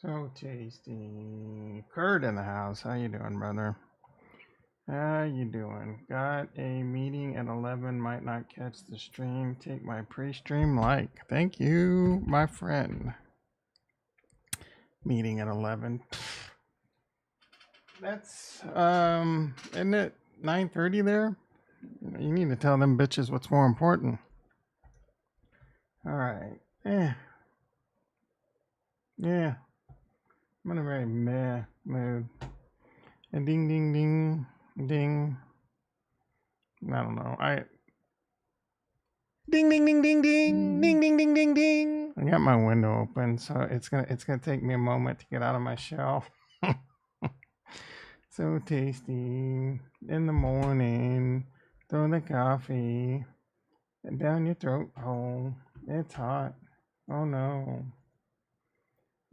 So tasty. Kurt in the house. How you doing, brother? How you doing? Got a meeting at 11. Might not catch the stream. Take my pre-stream like. Thank you, my friend. Meeting at 11. That's isn't it 9:30 there? You need to tell them bitches what's more important. All right. Yeah. I'm in a very meh mood. And ding ding ding ding. I don't know. Ding ding ding ding ding ding ding ding ding ding. I got my window open, so it's gonna take me a moment to get out of my shell. So tasty in the morning. Throw the coffee down your throat hole. It's hot. Oh no.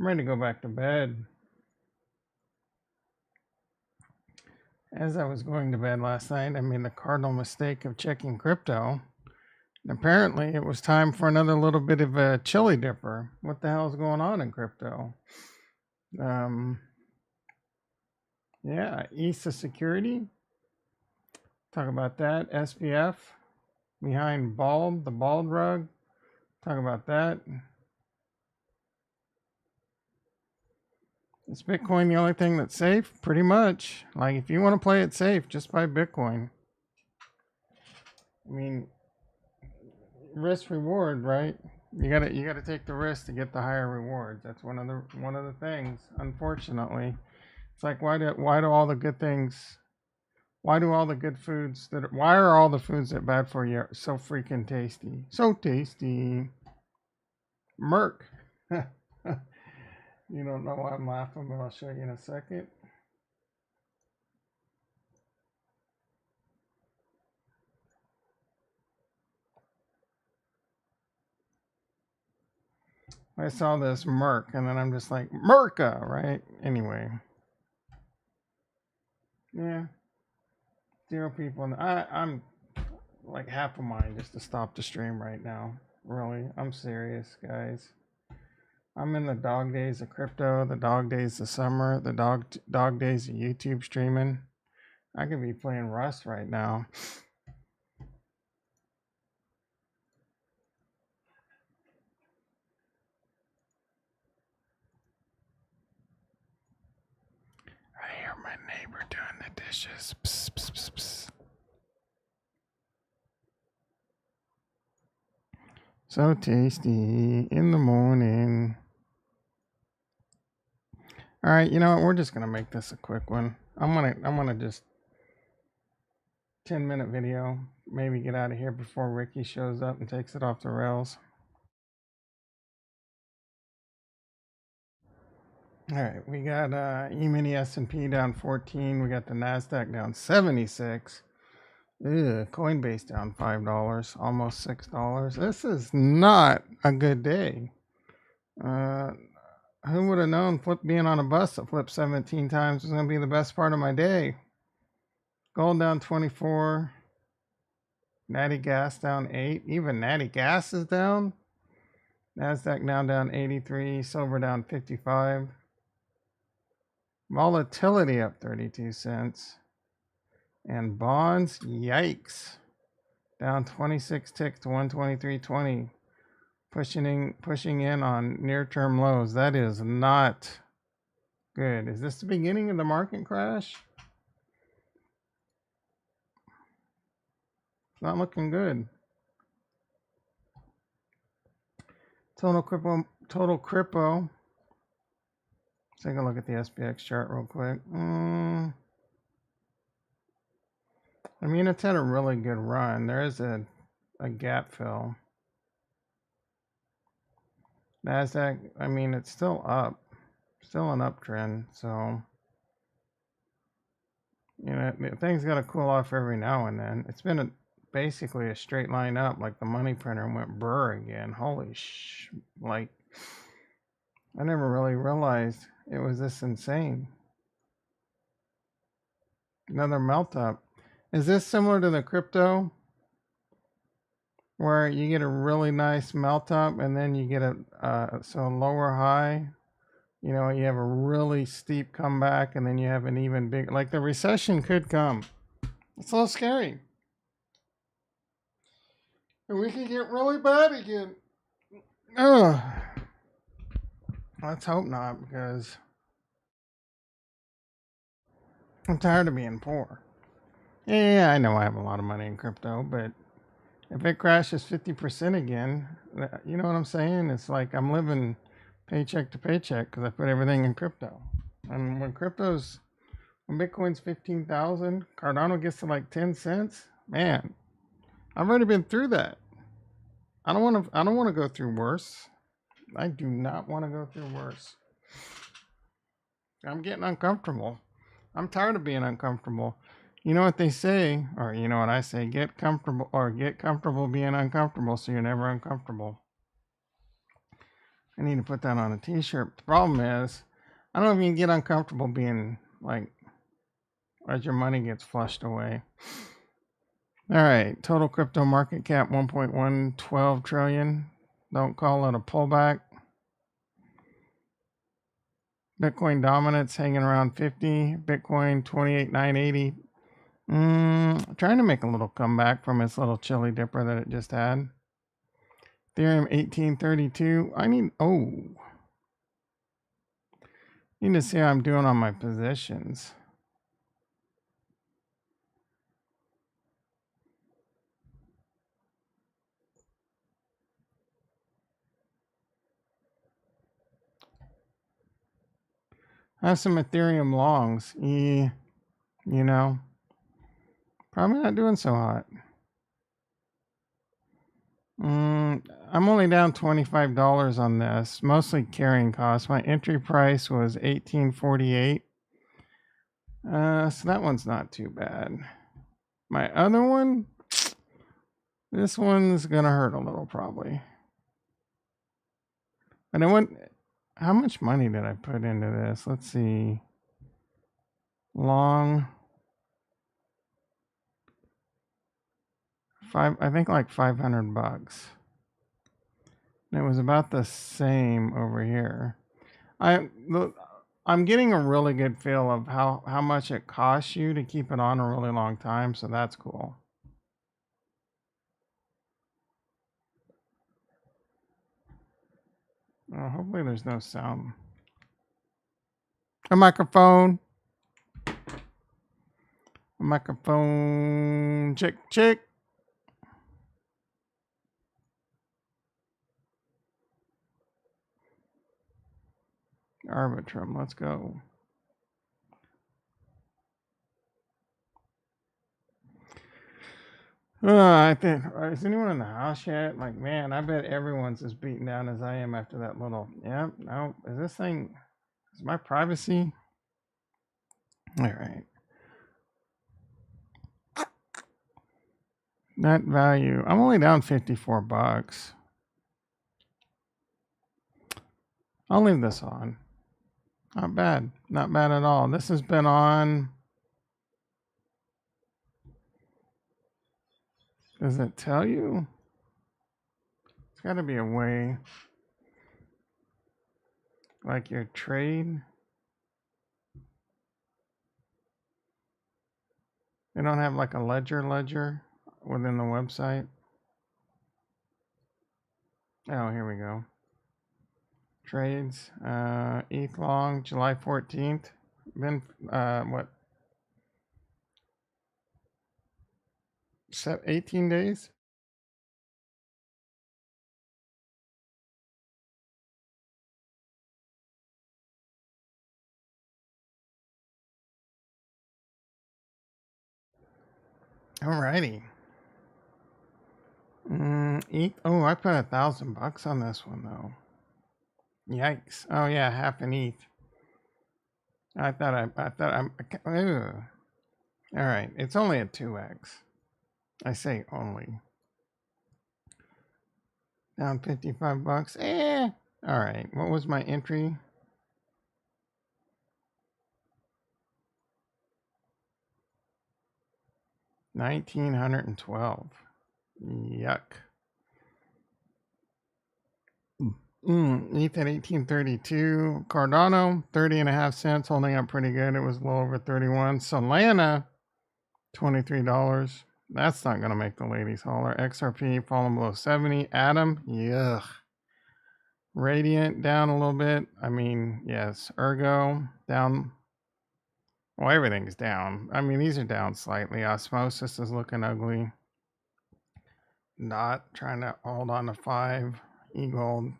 I'm ready to go back to bed. As I was going to bed last night, I made the cardinal mistake of checking crypto. And apparently, it was time for another little bit of a chili dipper. What the hell is going on in crypto? Yeah, ESA Security. Talk about that. SBF behind the bald rug. Talk about that. Is Bitcoin the only thing that's safe? Pretty much. Like, if you want to play it safe, just buy Bitcoin. I mean, risk reward, right? You gotta take the risk to get the higher rewards. That's one of the things. Unfortunately, it's like why do all the good things? Why do all the good foods why are all the foods that are bad for you so freaking tasty? So tasty. Merc. You don't know why I'm laughing, but I'll show you in a second. I saw this Merc, and then I'm just like, Merca, right? Anyway. Yeah. 0 people. I'm like half a mind just to stop the stream right now. Really. I'm serious, guys. I'm in the dog days of crypto, the dog days of summer, the dog days of YouTube streaming. I could be playing Rust right now. I hear my neighbor doing the dishes. Psst, psst, psst, psst. So tasty in the morning. All right, you know what? We're just gonna make this a quick one. I'm gonna just 10-minute video. Maybe get out of here before Ricky shows up and takes it off the rails. All right, we got E-mini S&P down 14. We got the NASDAQ down 76. Coinbase down $5, almost $6. This is not a good day. Who would have known being on a bus that flipped 17 times was going to be the best part of my day? Gold down 24. Natty Gas down 8. Even Natty Gas is down. NASDAQ now down 83. Silver down 55. Volatility up 32 cents. And bonds, yikes. Down 26 ticks to 123.20. Pushing in on near-term lows. That is not good. Is this the beginning of the market crash? It's not looking good. Total crypto. Let's take a look at the SPX chart real quick. I mean, it's had a really good run. There is a gap fill. NASDAQ, I mean, it's still up. Still an uptrend. So, you know, things got to cool off every now and then. It's been basically a straight line up, like the money printer went burr again. Holy like, I never really realized it was this insane. Another melt up. Is this similar to the crypto? Where you get a really nice melt up and then you get a lower high You know, you have a really steep comeback and then you have an even big, like the recession could come. It's a little scary. And we could get really bad again. Ugh. Let's hope not, because I'm tired of being poor. Yeah, I know I have a lot of money in crypto, but if it crashes 50% again, you know what I'm saying? It's like I'm living paycheck to paycheck because I put everything in crypto. And when Bitcoin's 15,000, Cardano gets to like 10 cents, man, I've already been through that. I don't want to go through worse. I do not want to go through worse. I'm getting uncomfortable. I'm tired of being uncomfortable. You know what they say, or you know what I say, get comfortable being uncomfortable so you're never uncomfortable. I need to put that on a t-shirt. The problem is, I don't know if you can get uncomfortable being like, as your money gets flushed away. All right, total crypto market cap 1.112 trillion. Don't call it a pullback. Bitcoin dominance hanging around 50. Bitcoin 28,980. Trying to make a little comeback from its little chili dipper that it just had. Ethereum 1832. Need to see how I'm doing on my positions. I have some Ethereum longs. You know, probably not doing so hot. I'm only down $25 on this, mostly carrying costs. My entry price was $18.48. So that one's not too bad. My other one, this one's gonna hurt a little probably. And how much money did I put into this? Let's see. Long. I think like $500. And it was about the same over here. I'm getting a really good feel of how much it costs you to keep it on a really long time, so that's cool. Hopefully there's no sound. A microphone. A microphone. Check, check. Arbitrum, let's go. I think, is anyone in the house yet? Like, man, I bet everyone's as beaten down as I am after that little. Yep, no. Is my privacy? All right. Net value. I'm only down $54. I'll leave this on. Not bad. Not bad at all. This has been on. Does it tell you? It's got to be a way. Like your trade. They don't have like a ledger within the website. Oh, here we go. Trades. ETH long, July 14th. Been, what? Set 18 days? Alrighty. ETH. Oh, I put $1,000 on this one though. Yikes. Oh yeah, half an ETH. I thought I'm. Ugh. All right, it's only a 2x. I say only. Down $55. All right. What was my entry? $1,912. Yuck. ETH at 1832. Cardano, 30.5 cents, holding up pretty good. It was a little over 31. Solana, $23. That's not going to make the ladies holler. XRP falling below 70. Atom, yuck. Radiant down a little bit. I mean, yes. Ergo down. Well, everything's down. I mean, these are down slightly. Osmosis is looking ugly. Not trying to hold on to 5. E-Gold.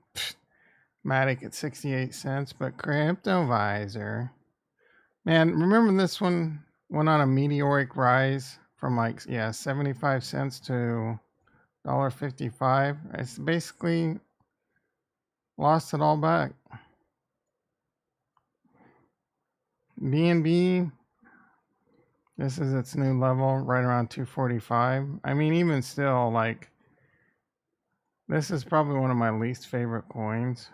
Matic at 68 cents. But CryptoVisor. Man, remember this one went on a meteoric rise from 75 cents to $1.55. It's basically lost it all back. BNB, this is its new level, right around 245. I mean, even still, this is probably one of my least favorite coins,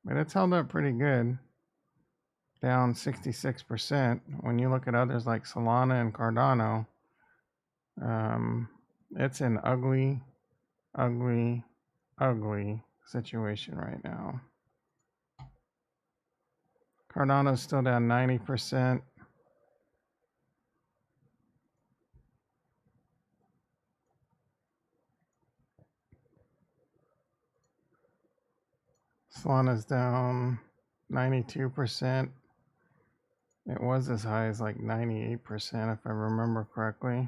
but it's held up pretty good. Down 66%. When you look at others like Solana and Cardano, it's an ugly, ugly, ugly situation right now. Cardano's still down 90%. Solana's down 92%. It was as high as 98% if I remember correctly.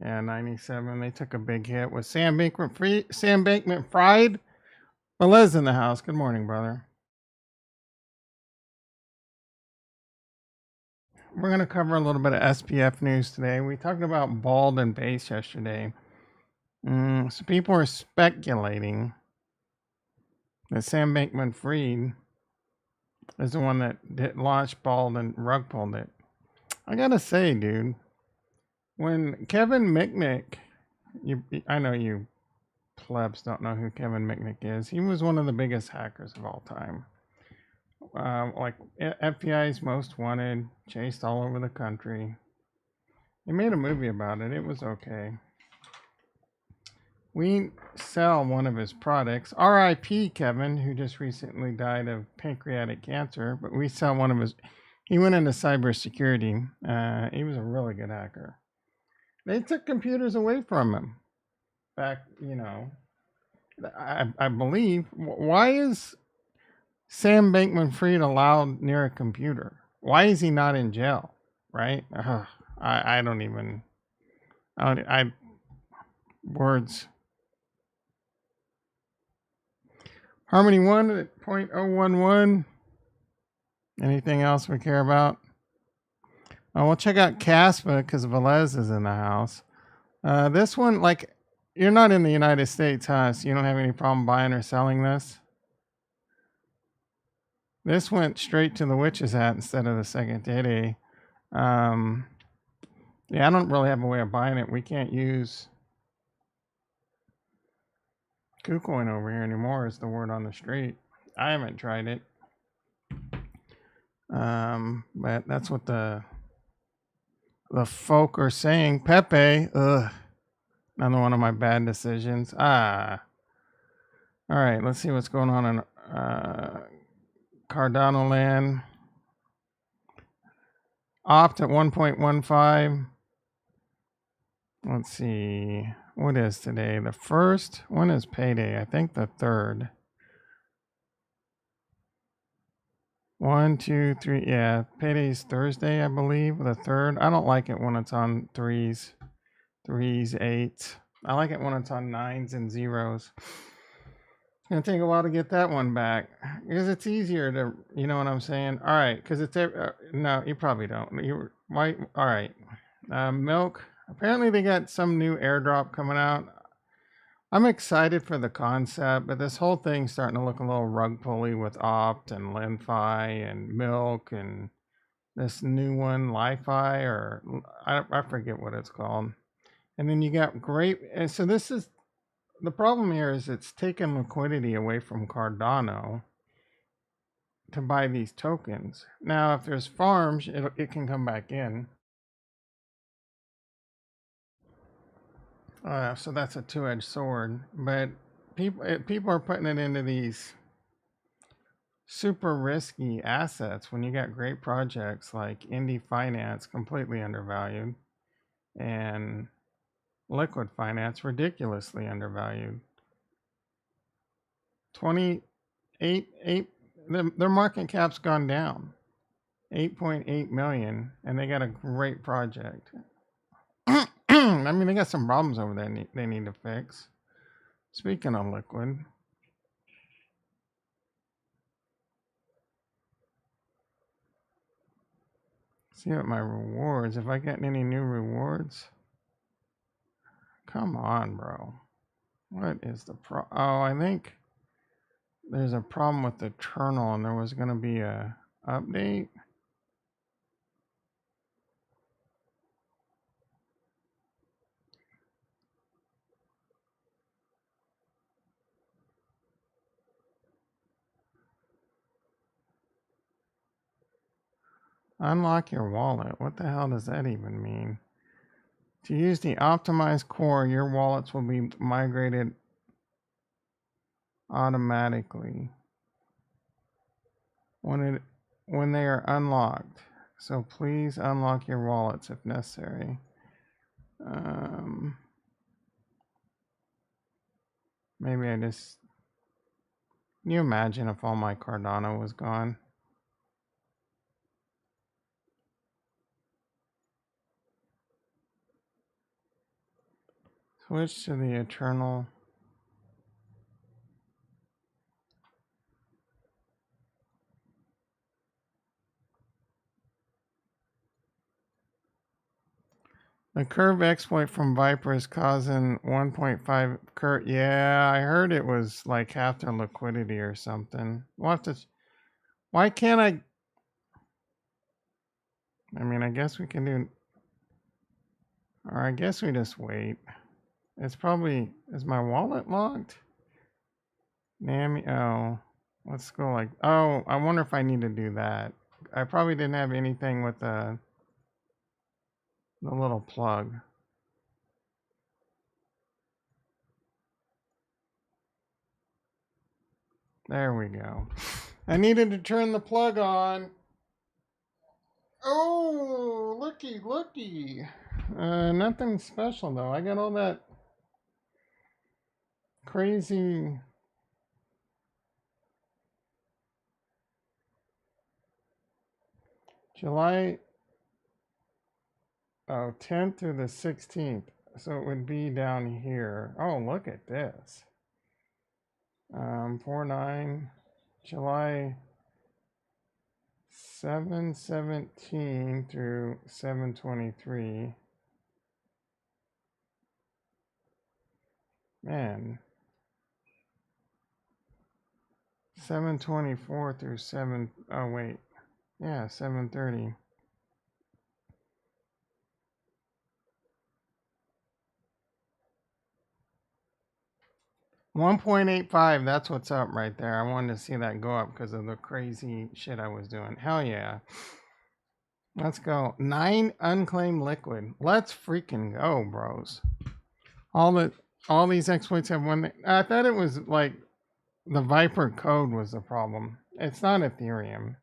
Yeah, 97. They took a big hit with Sam Bankman-Fried. Velez in the house. Good morning, brother. We're going to cover a little bit of SBF news today. We talked about bald and base yesterday. So people are speculating that Sam Bankman-Fried is the one that launched bald and rug pulled it. I got to say, dude, when Kevin Mitnick, I know you plebs don't know who Kevin Mitnick is. He was one of the biggest hackers of all time. FBI's most wanted, chased all over the country. They made a movie about it. It was okay. We sell one of his products. R.I.P. Kevin, who just recently died of pancreatic cancer. But we sell one of his. He went into cybersecurity. He was a really good hacker. They took computers away from him. Back, I believe. Why is Sam Bankman-Fried allowed near a computer? Why is he not in jail? Right? I don't even. Words. Harmony 1 at 0.011. Anything else we care about? Oh, we'll check out Caspa because Velez is in the house. This one, you're not in the United States, huh? So you don't have any problem buying or selling this? This went straight to the witch's hat instead of the second day. Yeah, I don't really have a way of buying it. We can't use KuCoin over here anymore is the word on the street. I haven't tried it. But that's what the folk are saying. Pepe, another one of my bad decisions. All right, let's see what's going on in Cardano land. Opt at 1.15. Let's see. What is today? The 1st? When is payday? I think the 3rd. 1, 2, 3. Yeah, payday's Thursday, I believe. The 3rd. I don't like it when it's on 3s, 8s. I like it when it's on 9s and 0s. It's going to take a while to get that one back because it's easier to, you know what I'm saying? All right, because it's, no, you probably don't. Why? All right. Milk. Apparently they got some new airdrop coming out. I'm excited for the concept, but this whole thing's starting to look a little rug pulley with Opt and LenFi and Milk and this new one, LiFi, or I forget what it's called. And then you got and so this is, the problem here is it's taken liquidity away from Cardano to buy these tokens. Now, if there's farms, it can come back in. So that's a two-edged sword, but people are putting it into these super risky assets when you got great projects like Indie Finance completely undervalued and Liquid Finance ridiculously undervalued. 28 their market cap's gone down 8.8 million and they got a great project. I mean, they got some problems over there they need to fix. Speaking of Liquid, see what my rewards, if I get any new rewards. Come on, bro. What is the oh, I think there's a problem with the Eternal and there was going to be a update. Unlock your wallet. What the hell does that even mean? To use the optimized core, your wallets will be migrated automatically when they are unlocked. So please unlock your wallets if necessary. Maybe I just... Can you imagine if all my Cardano was gone? Switch to the Eternal. The curve exploit from Viper is causing 1.5 curve. Yeah, I heard it was like half their liquidity or something. We'll have to... Why can't I mean, I guess we can do... Or I guess we just wait. It's probably... Is my wallet locked? NAMI... Oh. Let's go like... Oh, I wonder if I need to do that. I probably didn't have anything with the little plug. There we go. I needed to turn the plug on. Oh, looky. Nothing special though. I got all that crazy... July 10th through the 16th. So it would be down here. Oh, look at this. 4/9, July 7/17 through 7/23. Man. 7/24 through 7... Oh, wait. Yeah, 7/30. $1.85, that's what's up right there. I wanted to see that go up because of the crazy shit I was doing. Hell yeah. Let's go. 9 unclaimed liquid. Let's freaking go, bros. All these exploits have one thing. I thought it was like the Viper code was the problem. It's not Ethereum.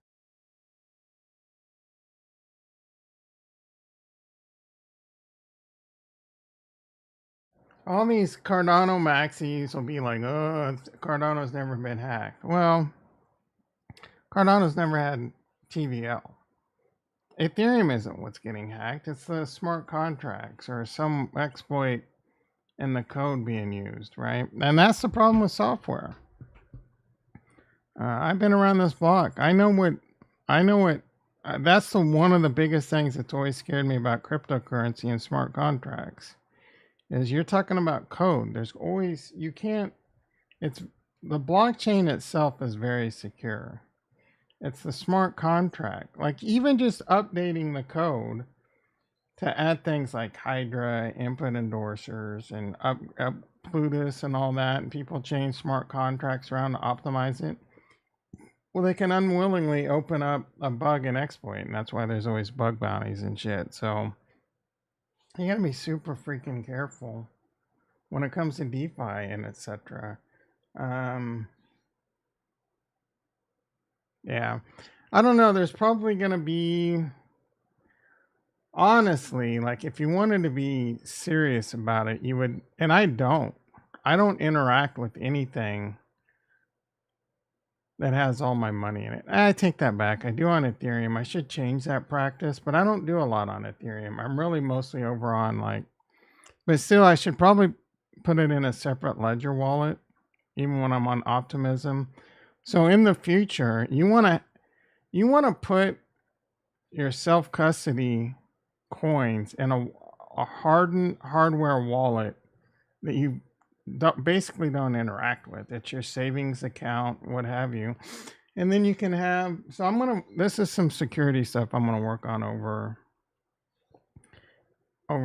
All these Cardano maxis will be like, oh, Cardano's never been hacked. Well, Cardano's never had TVL. Ethereum isn't what's getting hacked. It's the smart contracts or some exploit in the code being used, right? And that's the problem with software. I've been around this block. I know what. That's one of the biggest things that's always scared me about cryptocurrency and smart contracts. Is you're talking about code. There's always, you can't, it's, the blockchain itself is very secure. It's the smart contract. Like even just updating the code to add things like Hydra, input endorsers, and up Plutus and all that, and people change smart contracts around to optimize it. Well, they can unwillingly open up a bug and exploit, and that's why there's always bug bounties and shit. So you gotta be super freaking careful when it comes to DeFi and etc. Yeah. I don't know. There's probably going to be, honestly, like if you wanted to be serious about it, you would, and I don't interact with anything that has all my money in it. I take that back. I do on Ethereum. I should change that practice, but I don't do a lot on Ethereum. I'm really mostly over on like, but still, I should probably put it in a separate ledger wallet, even when I'm on Optimism. So in the future, you want to put your self custody coins in a hardened hardware wallet that you basically don't interact with. It's your savings account, what have you. And then you can have, so this is some security stuff I'm gonna work on over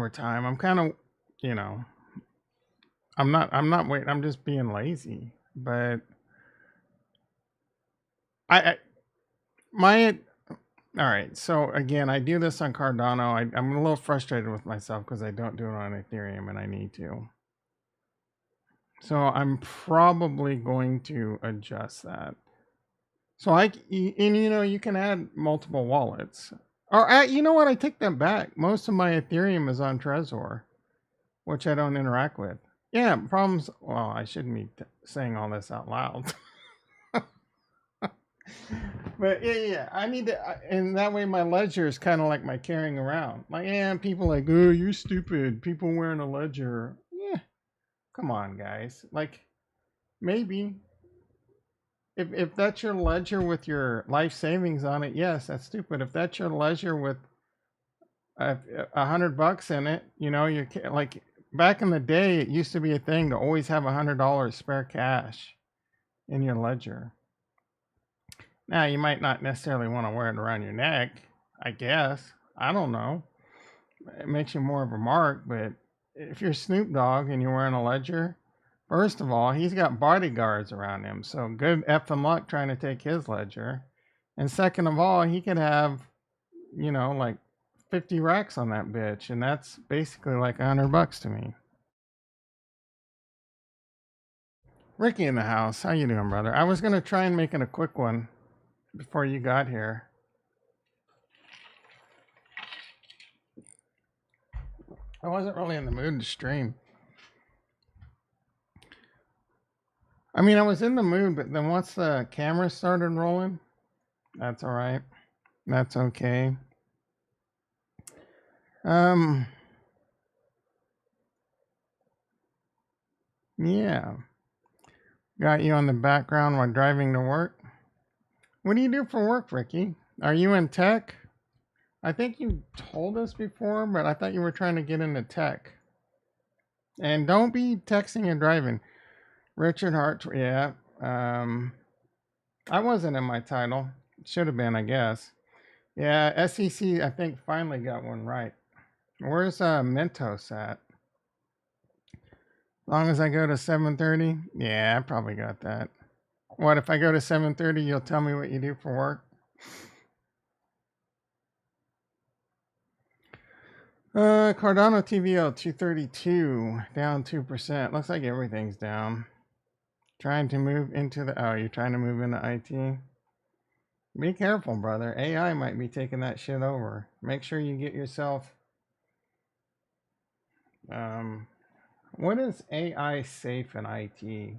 time. I'm kind of, you know, I'm not waiting, I'm just being lazy. But I my all right, so again, I do this on Cardano. I'm a little frustrated with myself because I don't do it on Ethereum and I need to. So I'm probably going to adjust that. So you can add multiple wallets. Or you know what? I take that back. Most of my Ethereum is on Trezor, which I don't interact with. Yeah, problems. Well, I shouldn't be saying all this out loud. But yeah. I need to, and that way my ledger is kind of like my carrying around. Like, yeah, people like, oh, you're stupid. People wearing a ledger. Yeah, come on, guys. Like, maybe if that's your ledger with your life savings on it, yes, that's stupid. If that's your ledger with a $100 in it, you're like back in the day, it used to be a thing to always have $100 spare cash in your ledger. Now you might not necessarily want to wear it around your neck, I guess. I don't know. It makes you more of a mark, but if you're Snoop Dogg and you're wearing a ledger, first of all, he's got bodyguards around him, so good effing luck trying to take his ledger. And second of all, he could have, like 50 racks on that bitch, and that's basically like $100 to me. Ricky in the house, how you doing, brother? I was gonna try and make it a quick one before you got here. I wasn't really in the mood to stream. I mean, I was in the mood, but then once the camera started rolling, that's all right. That's okay. Um, yeah. Got you on the background while driving to work. What do you do for work, Ricky? Are you in tech? I think you told us before, but I thought you were trying to get into tech. And don't be texting and driving. Richard Hart, yeah. I wasn't in my title. Should have been, I guess. Yeah, SEC, I think, finally got one right. Where's Mentos at? As long as I go to 7:30? Yeah, I probably got that. What, if I go to 7:30, you'll tell me what you do for work? Cardano TVL 232, down 2%. Looks like everything's down. Trying to move into you're trying to move into IT? Be careful, brother. AI might be taking that shit over. Make sure you get yourself. Um, what is AI safe in IT?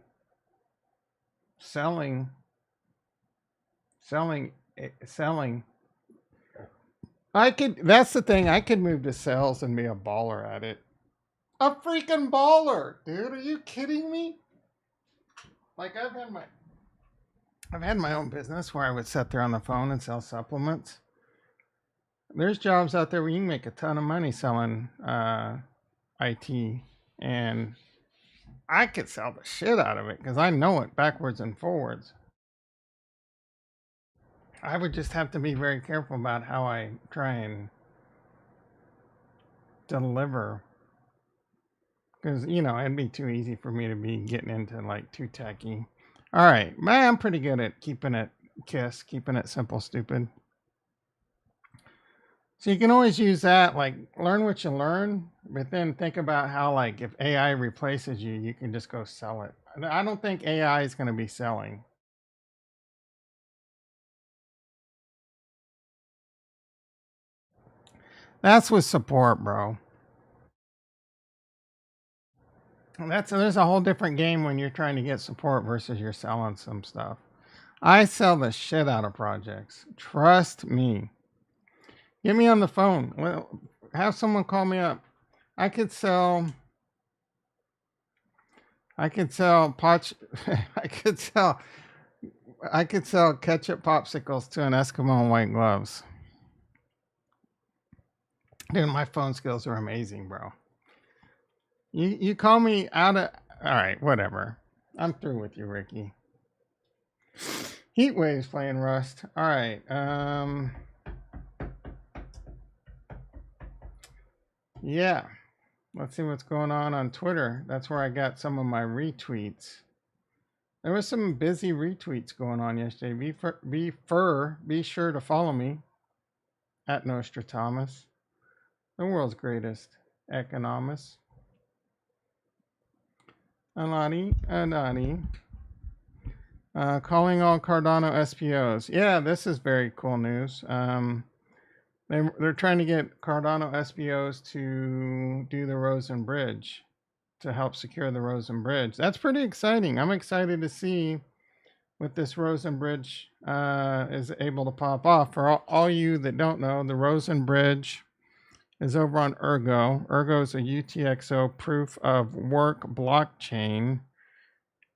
Selling, selling. That's the thing. I could move to sales and be a baller at it. A freaking baller, dude. Are you kidding me? Like I've had my own business where I would sit there on the phone and sell supplements. There's jobs out there where you can make a ton of money selling IT, and I could sell the shit out of it because I know it backwards and forwards. I would just have to be very careful about how I try and deliver because it'd be too easy for me to be getting into like too techy. All right, man, I'm pretty good at keeping it simple, stupid. So you can always use that, like learn what you learn, but then think about how, like, if AI replaces you, you can just go sell it. I don't think AI is going to be selling. That's with support, bro. There's a whole different game when you're trying to get support versus you're selling some stuff. I sell the shit out of projects. Trust me. Get me on the phone. Well, have someone call me up. I could sell. I could sell pot. I could sell. I could sell ketchup popsicles to an Eskimo in white gloves. Dude, my phone skills are amazing, bro. You call me out of. All right, whatever. I'm through with you, Ricky. Heat waves playing Rust. All right. Yeah. Let's see what's going on Twitter. That's where I got some of my retweets. There was some busy retweets going on yesterday. Be sure to follow me at Nostradamus, the world's greatest economist. Anani. Calling all Cardano SPOs. Yeah, this is very cool news. They're trying to get Cardano SPOs to do the Rosen Bridge, to help secure the Rosen Bridge. That's pretty exciting. I'm excited to see what this Rosen Bridge is able to pop off. For all you that don't know, the Rosen Bridge is over on Ergo. Ergo is a UTXO proof of work blockchain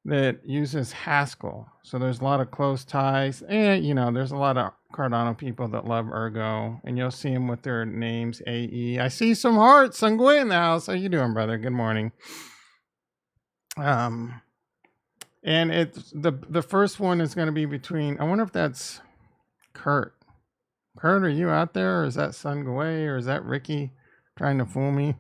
that uses Haskell. So there's a lot of close ties. And, there's a lot of Cardano people that love Ergo. And you'll see them with their names, AE. I see some hearts. Sungwe in the house. How you doing, brother? Good morning. And it's the first one is going to be between, I wonder if that's Kurt. Kurt, are you out there? Or is that Sungwe? Or is that Ricky trying to fool me?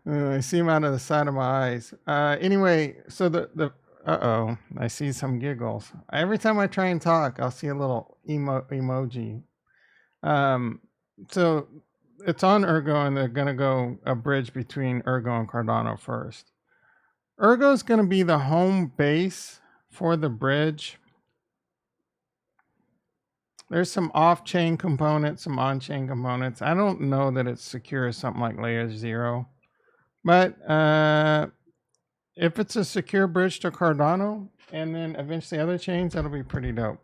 I see him out of the side of my eyes. Anyway, so I see some giggles. Every time I try and talk, I'll see a little emoji. So it's on Ergo, and they're going to go a bridge between Ergo and Cardano first. Ergo is going to be the home base for the bridge. There's some off-chain components, some on-chain components. I don't know that it's secure as something like layer 0. But if it's a secure bridge to Cardano and then eventually other chains, that'll be pretty dope.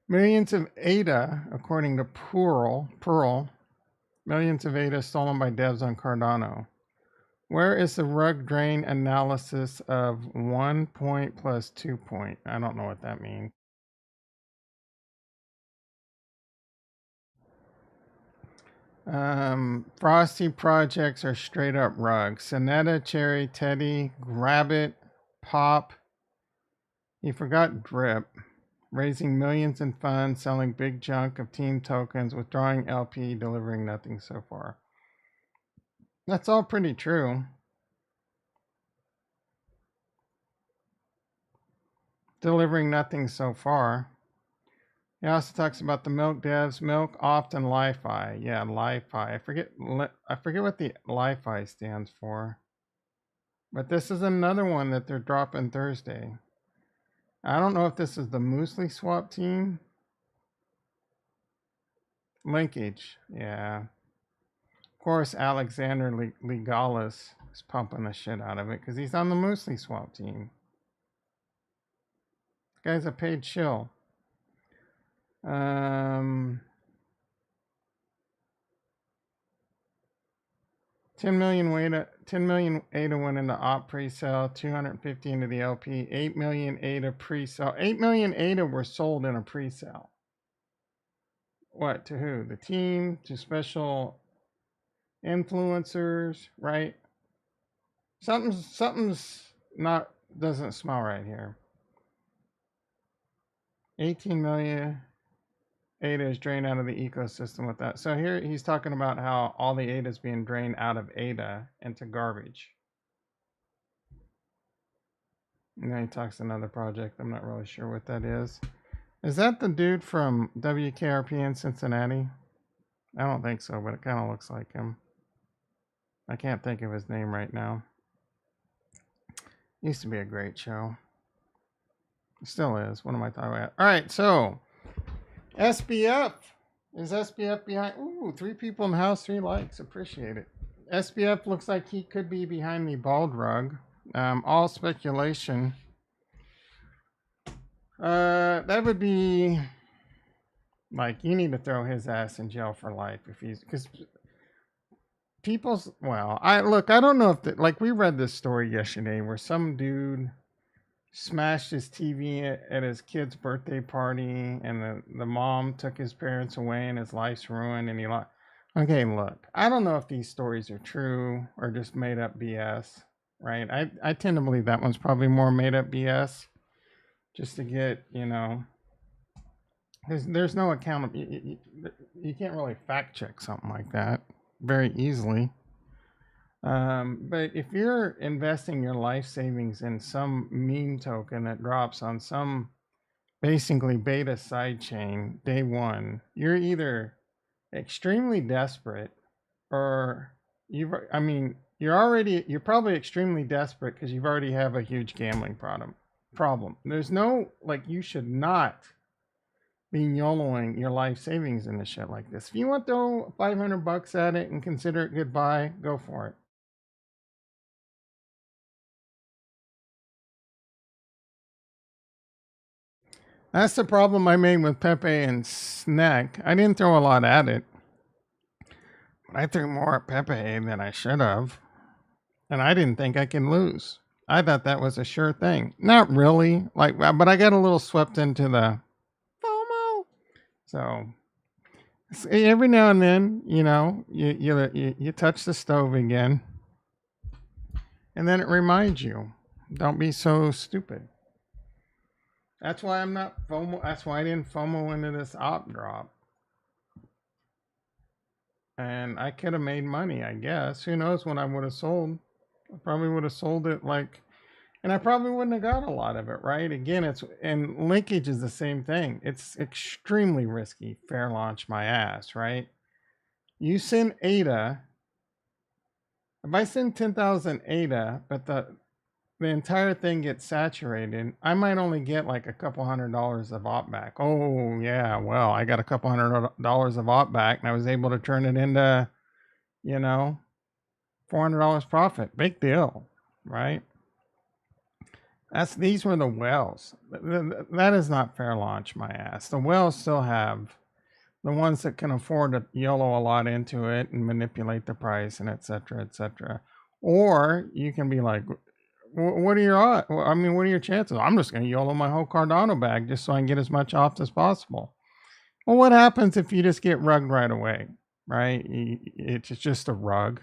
Millions of ADA, according to Pearl, millions of ADA stolen by devs on Cardano. Where is the rug drain analysis of 1 point plus 2 point? I don't know what that means. Frosty projects are straight up rugs. Sonetta, Cherry, Teddy, Grab It, Pop. He forgot Drip. Raising millions in funds, selling big chunk of team tokens, withdrawing LP, delivering nothing so far. That's all pretty true. Delivering nothing so far. He also talks about the milk devs, milk, oft, and Li-Fi. Yeah, Li-Fi. I forget what the Li-Fi stands for. But this is another one that they're dropping Thursday. I don't know if this is the Muesli swap team. Linkage, yeah. Of course, Alexander Legalis is pumping the shit out of it because he's on the Muesli swap team. This guy's a paid shill. 10 million ADA went into op pre-sale, 250 into the LP, 8 million ADA pre-sale. 8 million ADA were sold in a pre-sale. What, to who? The team, to special influencers, right? Something's not, doesn't smell right here. 18 million ADA is drained out of the ecosystem with that. So here he's talking about how all the ADA is being drained out of ADA into garbage. And then he talks another project. I'm not really sure what that is. Is that the dude from WKRP in Cincinnati? I don't think so, but it kind of looks like him. I can't think of his name right now. Used to be a great show. It still is. What am I talking about? All right, so SBF Is SBF behind? Ooh, 3 people in the house, 3 likes. Appreciate it. SBF looks like he could be behind the bald rug. All speculation. That would be like you need to throw his ass in jail for life if he's because people's. Well, I don't know if like we read this story yesterday where some dude smashed his TV at his kid's birthday party, and the mom took his parents away, and his life's ruined, and he lost. Okay, look, I don't know if these stories are true or just made up BS, right? I tend to believe that one's probably more made up BS, just to get because there's no account. You can't really fact check something like that very easily. But if you're investing your life savings in some meme token that drops on some basically beta sidechain day one, you're either extremely desperate or you're probably extremely desperate because you've already have a huge gambling problem. There's no you should not be YOLOing your life savings into shit like this. If you want to throw $500 at it and consider it goodbye, go for it. That's the problem I made with Pepe and Snack. I didn't throw a lot at it. But I threw more at Pepe than I should have. And I didn't think I could lose. I thought that was a sure thing. Not really. But I got a little swept into the FOMO. So every now and then, you touch the stove again. And then it reminds you, don't be so stupid. That's why I'm not FOMO. That's why I didn't FOMO into this op drop. And I could have made money, I guess. Who knows when I would have sold? I probably would have sold it and I probably wouldn't have got a lot of it, right? Again, and linkage is the same thing. It's extremely risky. Fair launch my ass, right? You send ADA. If I send 10,000 ADA, but the entire thing gets saturated, I might only get like a couple $100 of op back. Oh yeah, well, I got a couple $100 of op back, and I was able to turn it into, $400 profit. Big deal, right? These were the whales. That is not fair launch my ass. The whales still have the ones that can afford to YOLO a lot into it and manipulate the price and etc. etc. Or you can be like, what are your odds? What are your chances? I'm just going to YOLO my whole Cardano bag just so I can get as much off as possible. Well, what happens if you just get rugged right away, right? It's just a rug.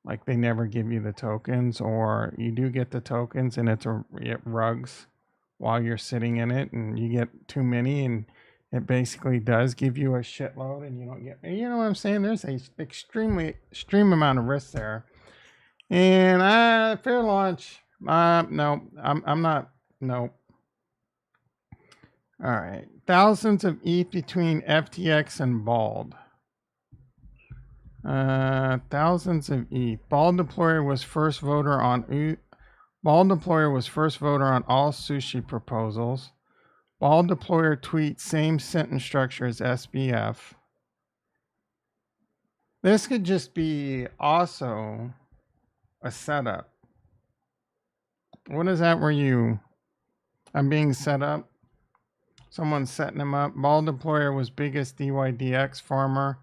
Like they never give you the tokens, or you do get the tokens and it rugs while you're sitting in it, and you get too many, and it basically does give you a shitload, and you don't get. You know what I'm saying? There's a extreme amount of risk there, and fair launch. No, I'm not. No. All right, thousands of ETH between FTX and Bald. Thousands of ETH. Bald Deployer was first voter on all sushi proposals. Bald Deployer tweets same sentence structure as SBF. This could just be also a setup. What is that where I'm being set up? Someone's setting him up. Bald Deployer was biggest DYDX farmer.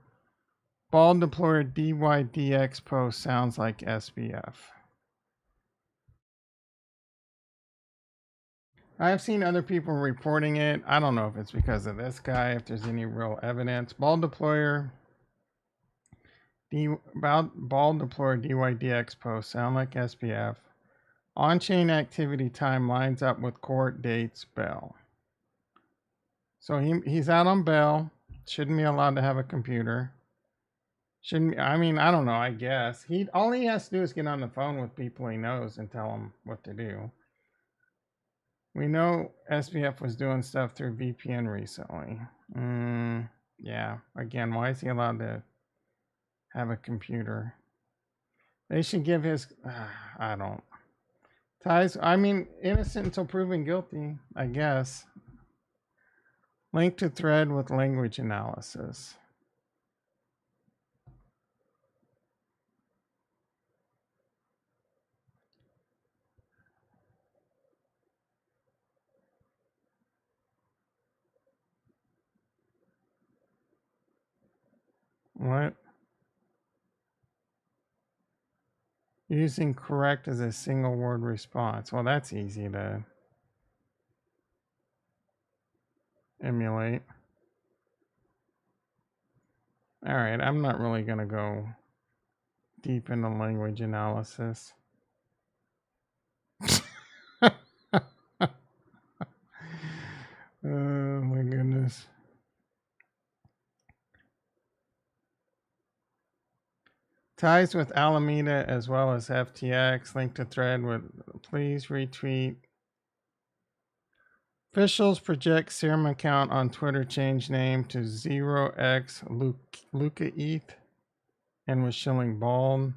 Bald Deployer DYDX post sounds like SBF. I've seen other people reporting it. I don't know if it's because of this guy, if there's any real evidence. Bald Deployer DYDX post sound like SBF. On-chain activity time lines up with court dates bail. So he's out on bail. Shouldn't be allowed to have a computer. I don't know, I guess. All he has to do is get on the phone with people he knows and tell them what to do. We know SBF was doing stuff through VPN recently. Yeah. Again, why is he allowed to have a computer? They should give his... I don't... Ties... innocent until proven guilty, I guess. Link to thread with language analysis. What? Using correct as a single word response. Well, that's easy to emulate. All right, I'm not really going to go deep into language analysis. Oh my goodness. Ties with Alameda as well as FTX. Link to thread with please retweet. Officials project Serum account on Twitter changed name to 0x Luca ETH and was shilling bald.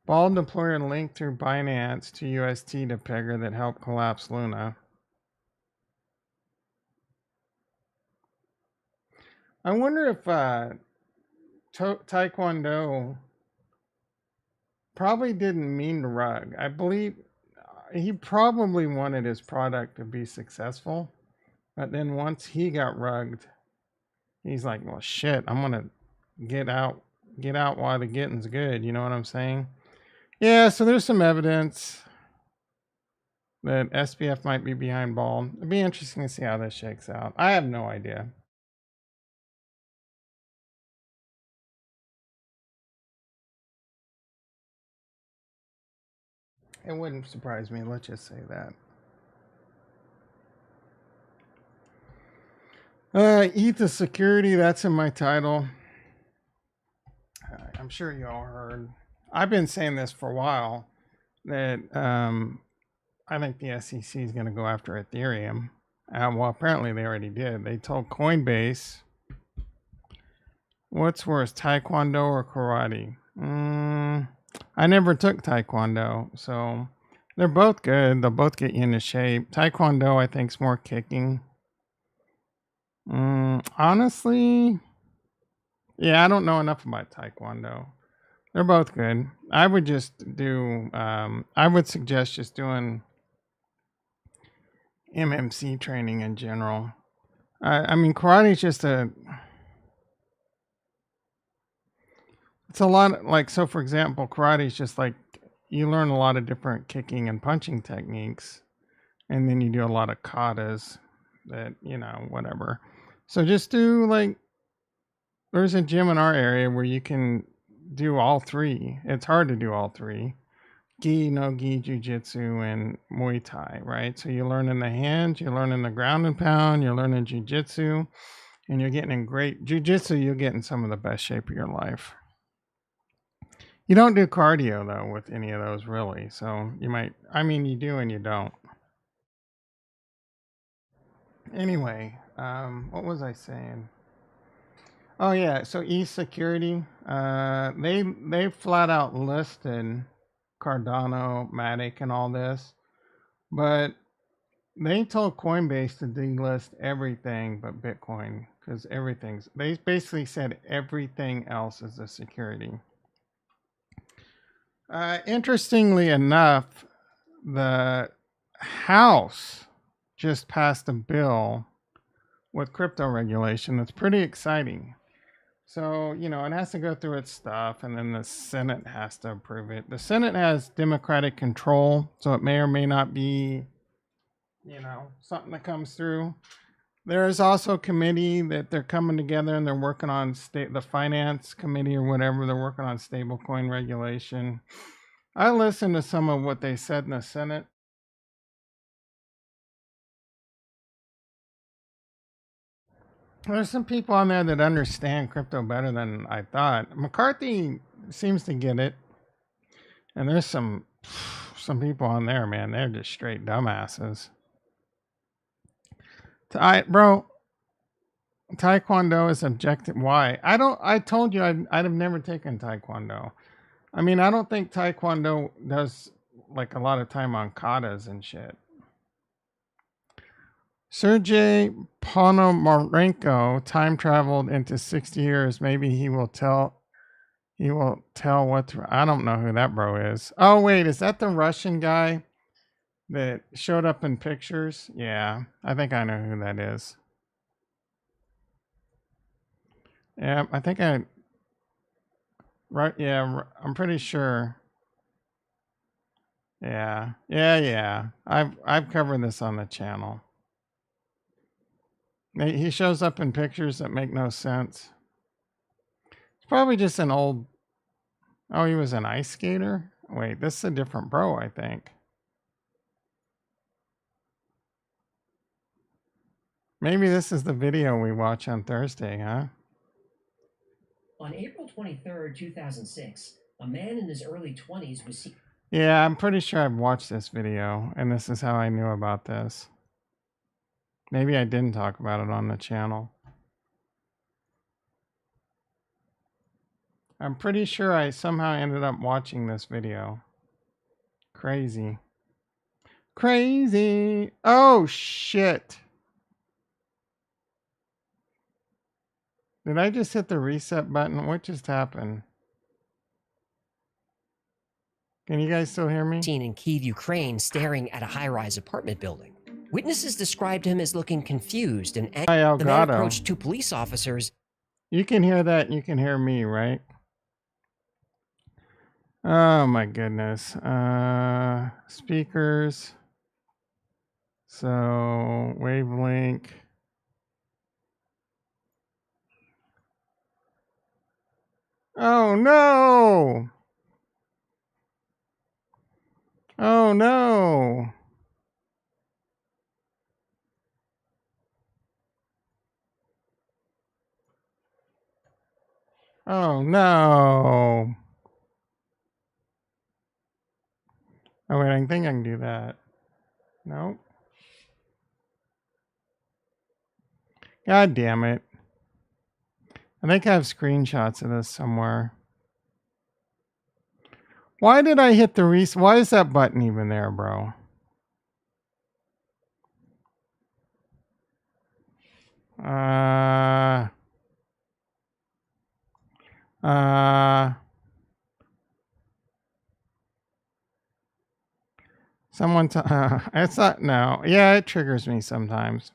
Bald deployer linked through Binance to UST to Pegger that helped collapse Luna. I wonder if Taekwondo probably didn't mean to rug. I believe he probably wanted his product to be successful. But then once he got rugged, he's like, well, shit, I'm going to get out while the getting's good. You know what I'm saying? Yeah, so there's some evidence that SBF might be behind ball. It'd be interesting to see how this shakes out. I have no idea. It wouldn't surprise me. Let's just say that. Eat the security. That's in my title. I'm sure you all heard. I've been saying this for a while that I think the SEC is going to go after Ethereum. Well, apparently they already did. They told Coinbase, what's worse, Taekwondo or karate? I never took Taekwondo, so they're both good. They'll both get you into shape. Taekwondo, I think, is more kicking. Honestly, yeah, I don't know enough about Taekwondo. They're both good. I would just do, I would suggest just doing MMC training in general. I mean, karate is just it's a lot like, so for example, karate is just like you learn a lot of different kicking and punching techniques, and then you do a lot of katas that, you know, whatever. So just do like, there's a gym in our area where you can do all three. It's hard to do all three. Gi, no gi, jujitsu, and Muay Thai, right? So you're learning the hands, you're learning the ground and pound, you're learning jujitsu, and you're getting in great jujitsu, you'll get in some of the best shape of your life. You don't do cardio though with any of those really. So you might, I mean, you do and you don't. Anyway, what was I saying? Oh yeah, so eSecurity, they flat out listed Cardano, Matic, and all this, but they told Coinbase to delist everything but Bitcoin because they basically said everything else is a security. Interestingly enough, the House just passed a bill with crypto regulation that's pretty exciting. So, you know, it has to go through its stuff, and then the Senate has to approve it. The Senate has Democratic control, so it may or may not be, you know, something that comes through. There is also a committee that they're coming together and they're working on the finance committee or whatever. They're working on stablecoin regulation. I listened to some of what they said in the Senate. There's some people on there that understand crypto better than I thought. McCarthy seems to get it, and there's some people on there, man. They're just straight dumbasses. Bro, Taekwondo is objective. Why? I told you I'd have never taken Taekwondo. I mean, I don't think Taekwondo does like a lot of time on katas and shit. Sergey Ponomarenko time traveled into 60 years. Maybe he will tell what I don't know who that bro is. Oh wait, is that the Russian guy that showed up in pictures. Yeah, I think I know who that is. Yeah, I think I right. Yeah, I'm pretty sure. Yeah. I've covered this on the channel. He shows up in pictures that make no sense. It's probably just an old. Oh, he was an ice skater. Wait, this is a different bro, I think. Maybe this is the video we watch on Thursday, huh? On April 23rd, 2006, a man in his early 20s was seen. Yeah, I'm pretty sure I've watched this video, and this is how I knew about this. Maybe I didn't talk about it on the channel. I'm pretty sure I somehow ended up watching this video. Crazy. Crazy. Oh, shit. Did I just hit the reset button? What just happened? Can you guys still hear me? Seen in Kyiv, Ukraine, staring at a high-rise apartment building. Witnesses described him as looking confused and angry. The man approached two police officers. You can hear that and you can hear me, right? Oh my goodness. Speakers. So, wavelength. Oh no! Oh no! Oh no! Oh wait, I think I can do that. Nope. God damn it. I think I have screenshots of this somewhere. Why did I hit the reset? Why is that button even there, bro? Someone it's not, no. Yeah, it triggers me sometimes.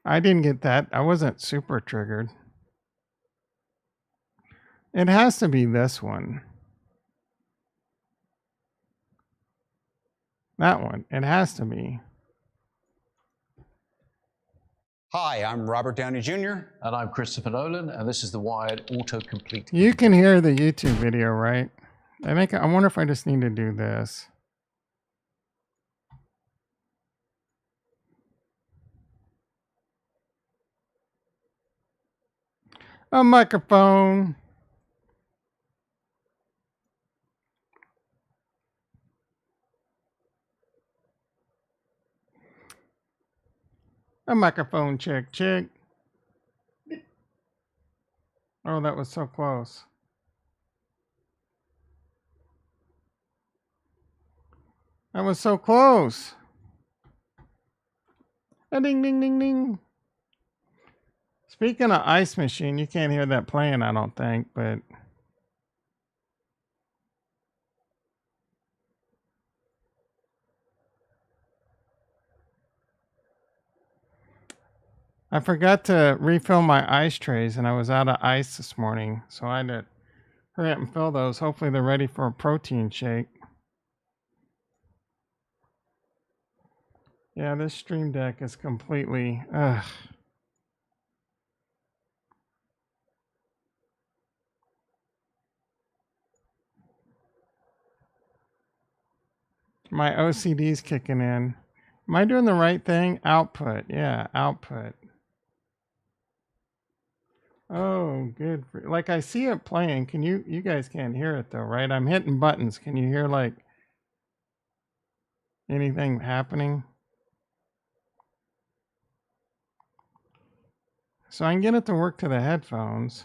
I didn't get that. I wasn't super triggered. It has to be this one. That one. It has to be. Hi, I'm Robert Downey Jr. And I'm Christopher Nolan, and this is the Wired Autocomplete. You can hear the YouTube video, right? I wonder if I just need to do this. A microphone. A microphone check. Oh, that was so close. That was so close. A ding, ding, ding, ding. Speaking of Ice Machine, you can't hear that playing, I don't think, but I forgot to refill my ice trays and I was out of ice this morning, so I had to hurry up and fill those. Hopefully they're ready for a protein shake. Yeah, this Stream Deck is completely, ugh. My OCD's kicking in. Am I doing the right thing? Output. Yeah, output. Oh, good. Like I see it playing. Can you guys can't hear it though, right? I'm hitting buttons. Can you hear like anything happening? So I can get it to work to the headphones.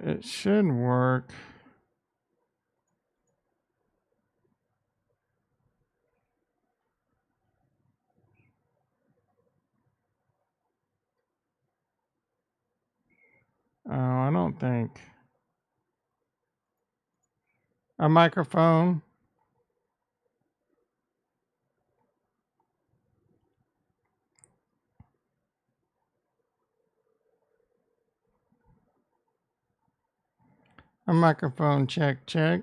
It should work. I don't think. A microphone. A microphone check, check.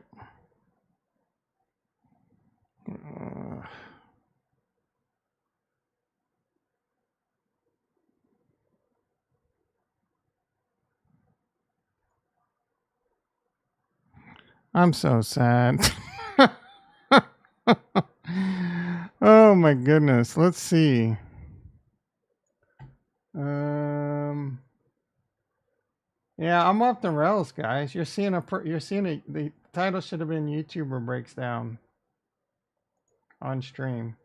I'm so sad. Oh my goodness. Let's see. Yeah, I'm off the rails, guys. You're seeing the title should have been YouTuber breaks down on stream.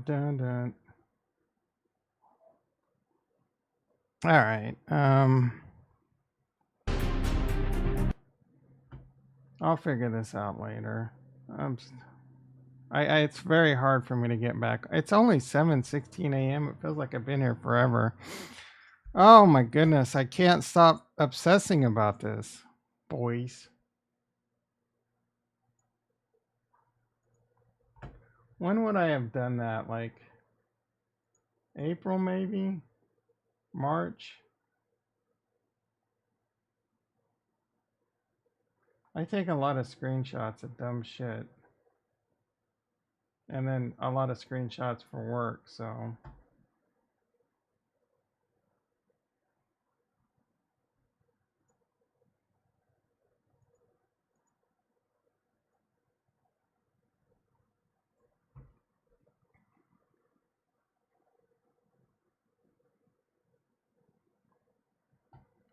Dun. All right. I'll figure this out later. It's very hard for me to get back. It's only 7:16 a.m. It feels like I've been here forever. Oh my goodness, I can't stop obsessing about this, boys. When would I have done that? Like April, maybe? March? I take a lot of screenshots of dumb shit. And then a lot of screenshots for work, so.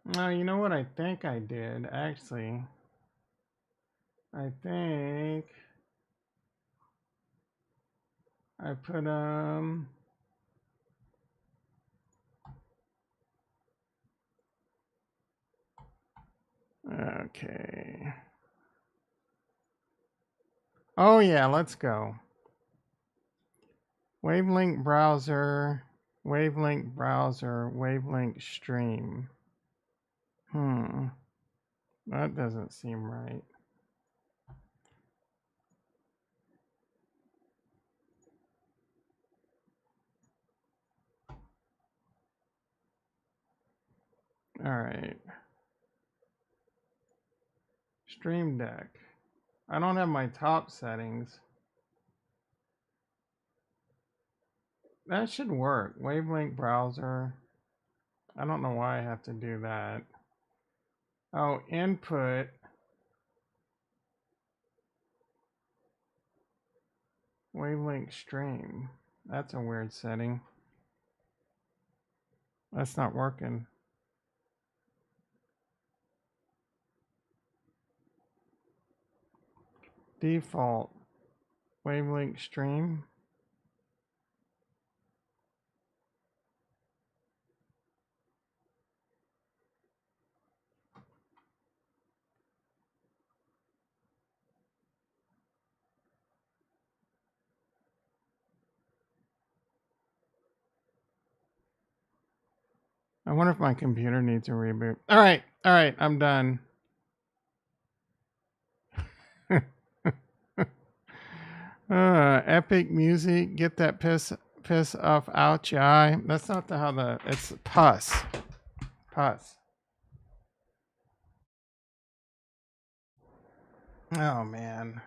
No, you know what I think I did, actually? I think I put, okay. Oh yeah, let's go. Wavelength browser, wavelength stream. That doesn't seem right. All right. Stream Deck. I don't have my top settings. That should work. Wavelength browser. I don't know why I have to do that. Oh, input. Wavelength stream. That's a weird setting. That's not working. Default. Wavelength stream. I wonder if my computer needs a reboot. All right, I'm done. Epic music, get that piss off out your eye. That's not it's pus. Oh man.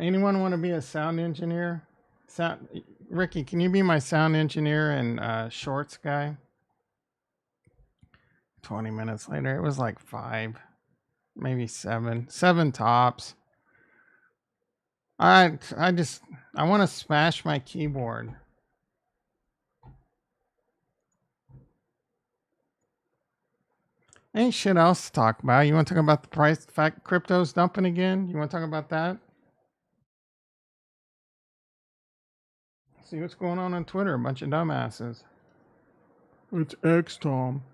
Anyone want to be a sound engineer? Ricky, can you be my sound engineer and shorts guy? 20 minutes later, it was like 5, maybe 7 tops. I want to smash my keyboard. Ain't shit else to talk about. You want to talk about the price, the fact crypto's dumping again? You want to talk about that? See what's going on Twitter, a bunch of dumbasses. It's X, Tom.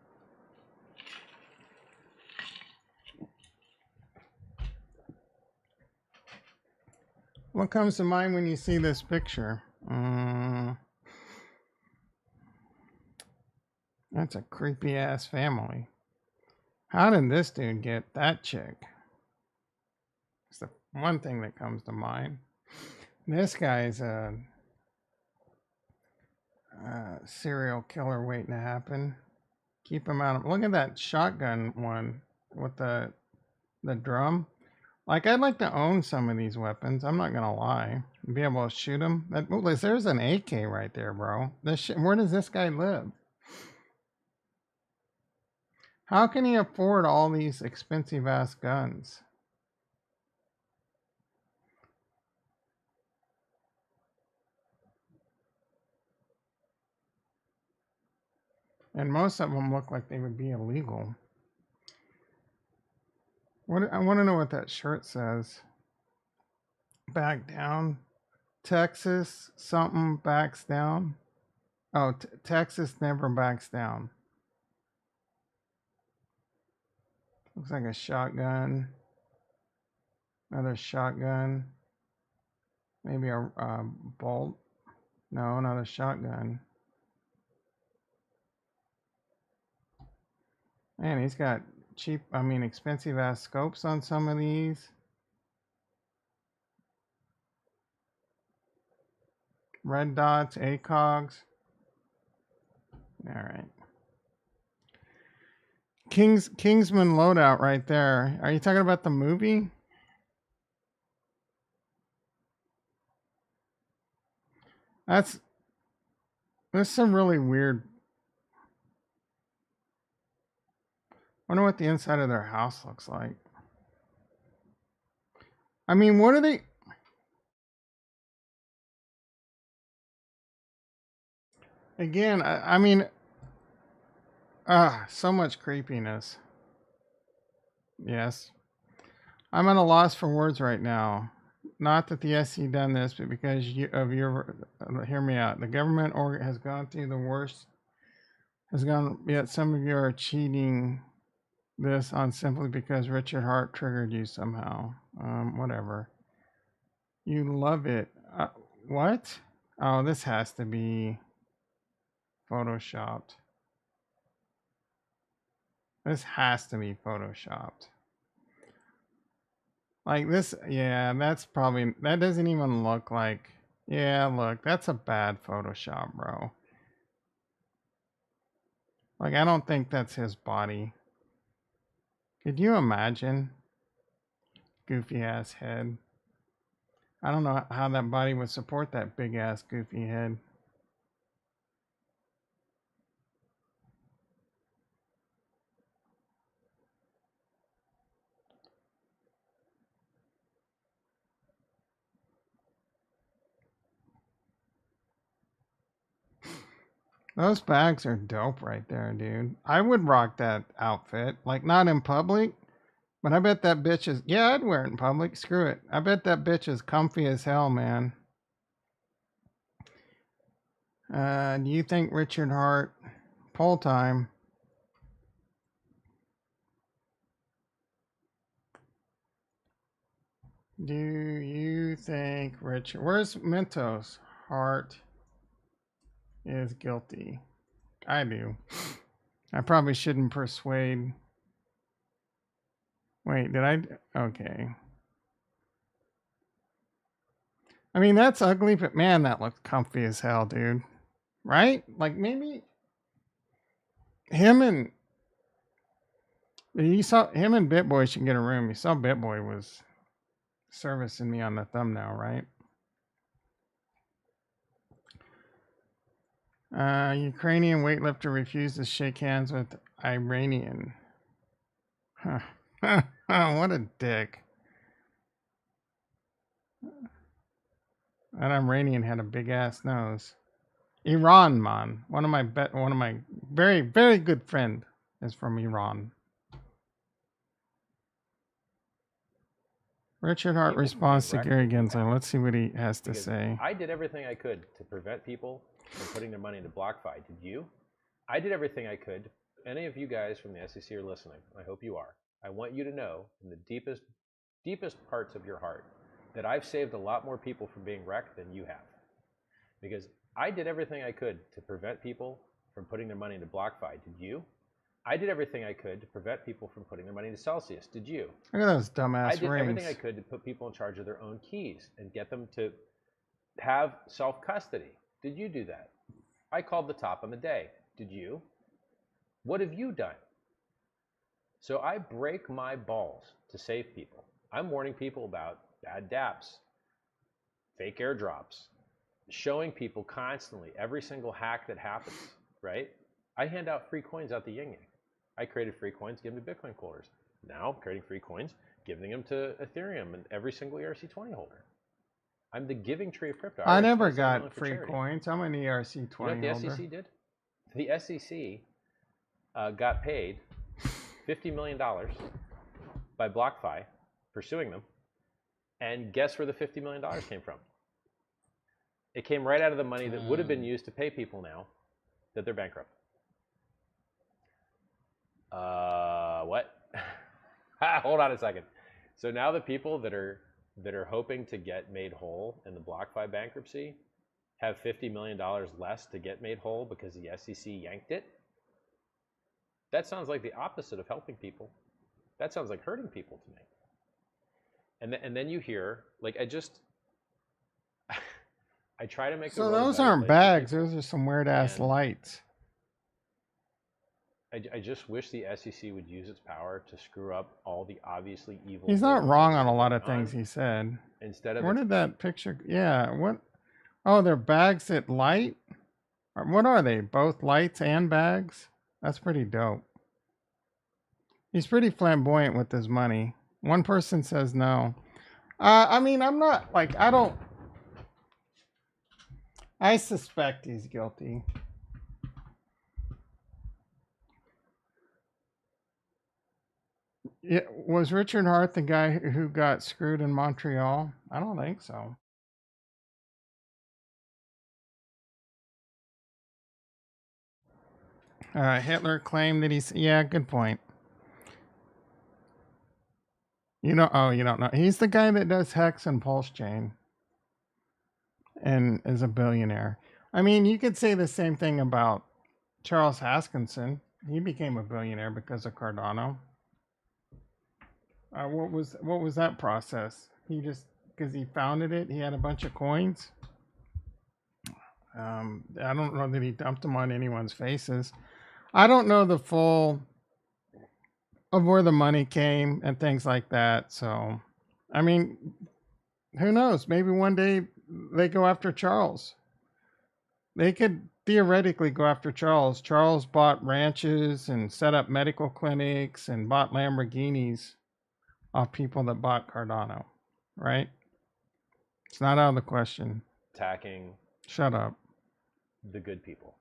What comes to mind when you see this picture? That's a creepy ass family. How did this dude get that chick? It's the one thing that comes to mind. This guy's a serial killer waiting to happen. Keep him out of. Look at that shotgun one with the drum. Like, I'd like to own some of these weapons. I'm not gonna lie. Be able to shoot them. There's an AK right there, bro. Where does this guy live? How can he afford all these expensive ass guns? And most of them look like they would be illegal. I want to know what that shirt says. Back down. Texas something backs down. Oh, Texas never backs down. Looks like a shotgun. Another shotgun. Maybe a bolt. No, another shotgun. Man, he's got expensive ass scopes on some of these. Red dots, ACOGs. All right. Kingsman loadout right there. Are you talking about the movie? That's some really weird. Wonder what the inside of their house looks like. I mean, what are they? Again, I mean, so much creepiness. Yes. I'm at a loss for words right now. Not that the SC done this, but because hear me out. The government has gone through the worst. Yet some of you are cheating this on simply because Richard Hart triggered you somehow. Whatever. You love it. What? Oh, this has to be photoshopped. This has to be photoshopped. Like this, yeah, that doesn't even look like, yeah, look, that's a bad Photoshop, bro. Like, I don't think that's his body. Could you imagine? Goofy ass head. I don't know how that body would support that big ass goofy head. Those bags are dope right there, dude. I would rock that outfit. Like, not in public, but I bet that bitch is... Yeah, I'd wear it in public. Screw it. I bet that bitch is comfy as hell, man. Do you think Richard Hart... Poll time. Do you think Richard... Where's Mentos? Hart is guilty. I do. I probably shouldn't persuade... Wait, did I... Okay. I mean, that's ugly, but man, that looked comfy as hell, dude. Right? Like, maybe... Him and... You saw... Him and BitBoy should get a room. You saw BitBoy was servicing me on the thumbnail, right? Ukrainian weightlifter refused to shake hands with Iranian. Huh. What a dick. That Iranian had a big ass nose. Iran, man. One of my very, very good friend is from Iran. Richard Hart responds to Gary Gensler. Let's see what he has to say. I did everything I could to prevent people from putting their money into BlockFi. Did you? I did everything I could. Any of you guys from the SEC are listening. I hope you are. I want you to know in the deepest parts of your heart that I've saved a lot more people from being wrecked than you have. Because I did everything I could to prevent people from putting their money into BlockFi. Did you? I did everything I could to prevent people from putting their money into Celsius. Did you? Look at those dumbass I did rings. everything I could to put people in charge of their own keys and get them to have self-custody. Did you do that? I called the top on the day. Did you? What have you done? So I break my balls to save people. I'm warning people about bad dApps, fake airdrops, showing people constantly every single hack that happens, right? I hand out free coins out the yin yang. I created free coins, give them to Bitcoin holders. Now I'm creating free coins, giving them to Ethereum and every single ERC20 holder. I'm the giving tree of crypto. I never got free coins. I'm an ERC20 holder. You know what the SEC did? The SEC got paid $50 million by BlockFi for suing them. And guess where the $50 million came from? It came right out of the money that would have been used to pay people now that they're bankrupt. What? Hold on a second. So now the people that are hoping to get made whole in the BlockFi bankruptcy have $50 million less to get made whole because the SEC yanked it? That sounds like the opposite of helping people. That sounds like hurting people to me. And then you hear, like, I try to make. So those aren't bags. Those are some weird ass lights. I just wish the SEC would use its power to screw up all the obviously evil. He's not wrong on a lot of things he said. Instead of where did that picture? Yeah, what? Oh, they're bags that light. What are they? Both lights and bags? That's pretty dope. He's pretty flamboyant with his money. One person says no. I mean, I'm not like I suspect he's guilty. Yeah, was Richard Hart the guy who got screwed in Montreal? I don't think so. Hitler claimed that he's... Yeah, good point. You know, oh, you don't know. He's the guy that does Hex and Pulse Chain and is a billionaire. I mean, you could say the same thing about Charles Haskinson. He became a billionaire because of Cardano. What was that process? He just, because he founded it, he had a bunch of coins. I don't know that he dumped them on anyone's faces. I don't know the full of where the money came and things like that. So, I mean, who knows? Maybe one day they go after Charles. They could theoretically go after Charles. Charles bought ranches and set up medical clinics and bought Lamborghinis off people that bought Cardano, right? It's not out of the question. Attacking. Shut up. The good people.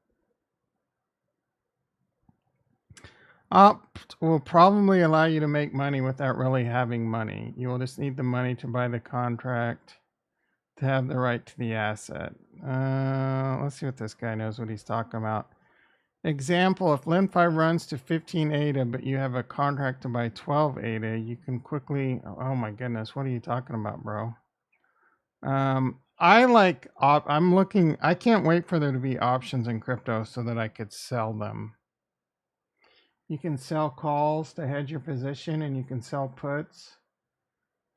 Opt will probably allow you to make money without really having money. You will just need the money to buy the contract to have the right to the asset. Let's see what this guy knows what he's talking about. Example, if LIN5 runs to 15 ADA, but you have a contract to buy 12 ADA, you can quickly... Oh my goodness, what are you talking about, bro? I'm looking... I can't wait for there to be options in crypto so that I could sell them. You can sell calls to hedge your position, and you can sell puts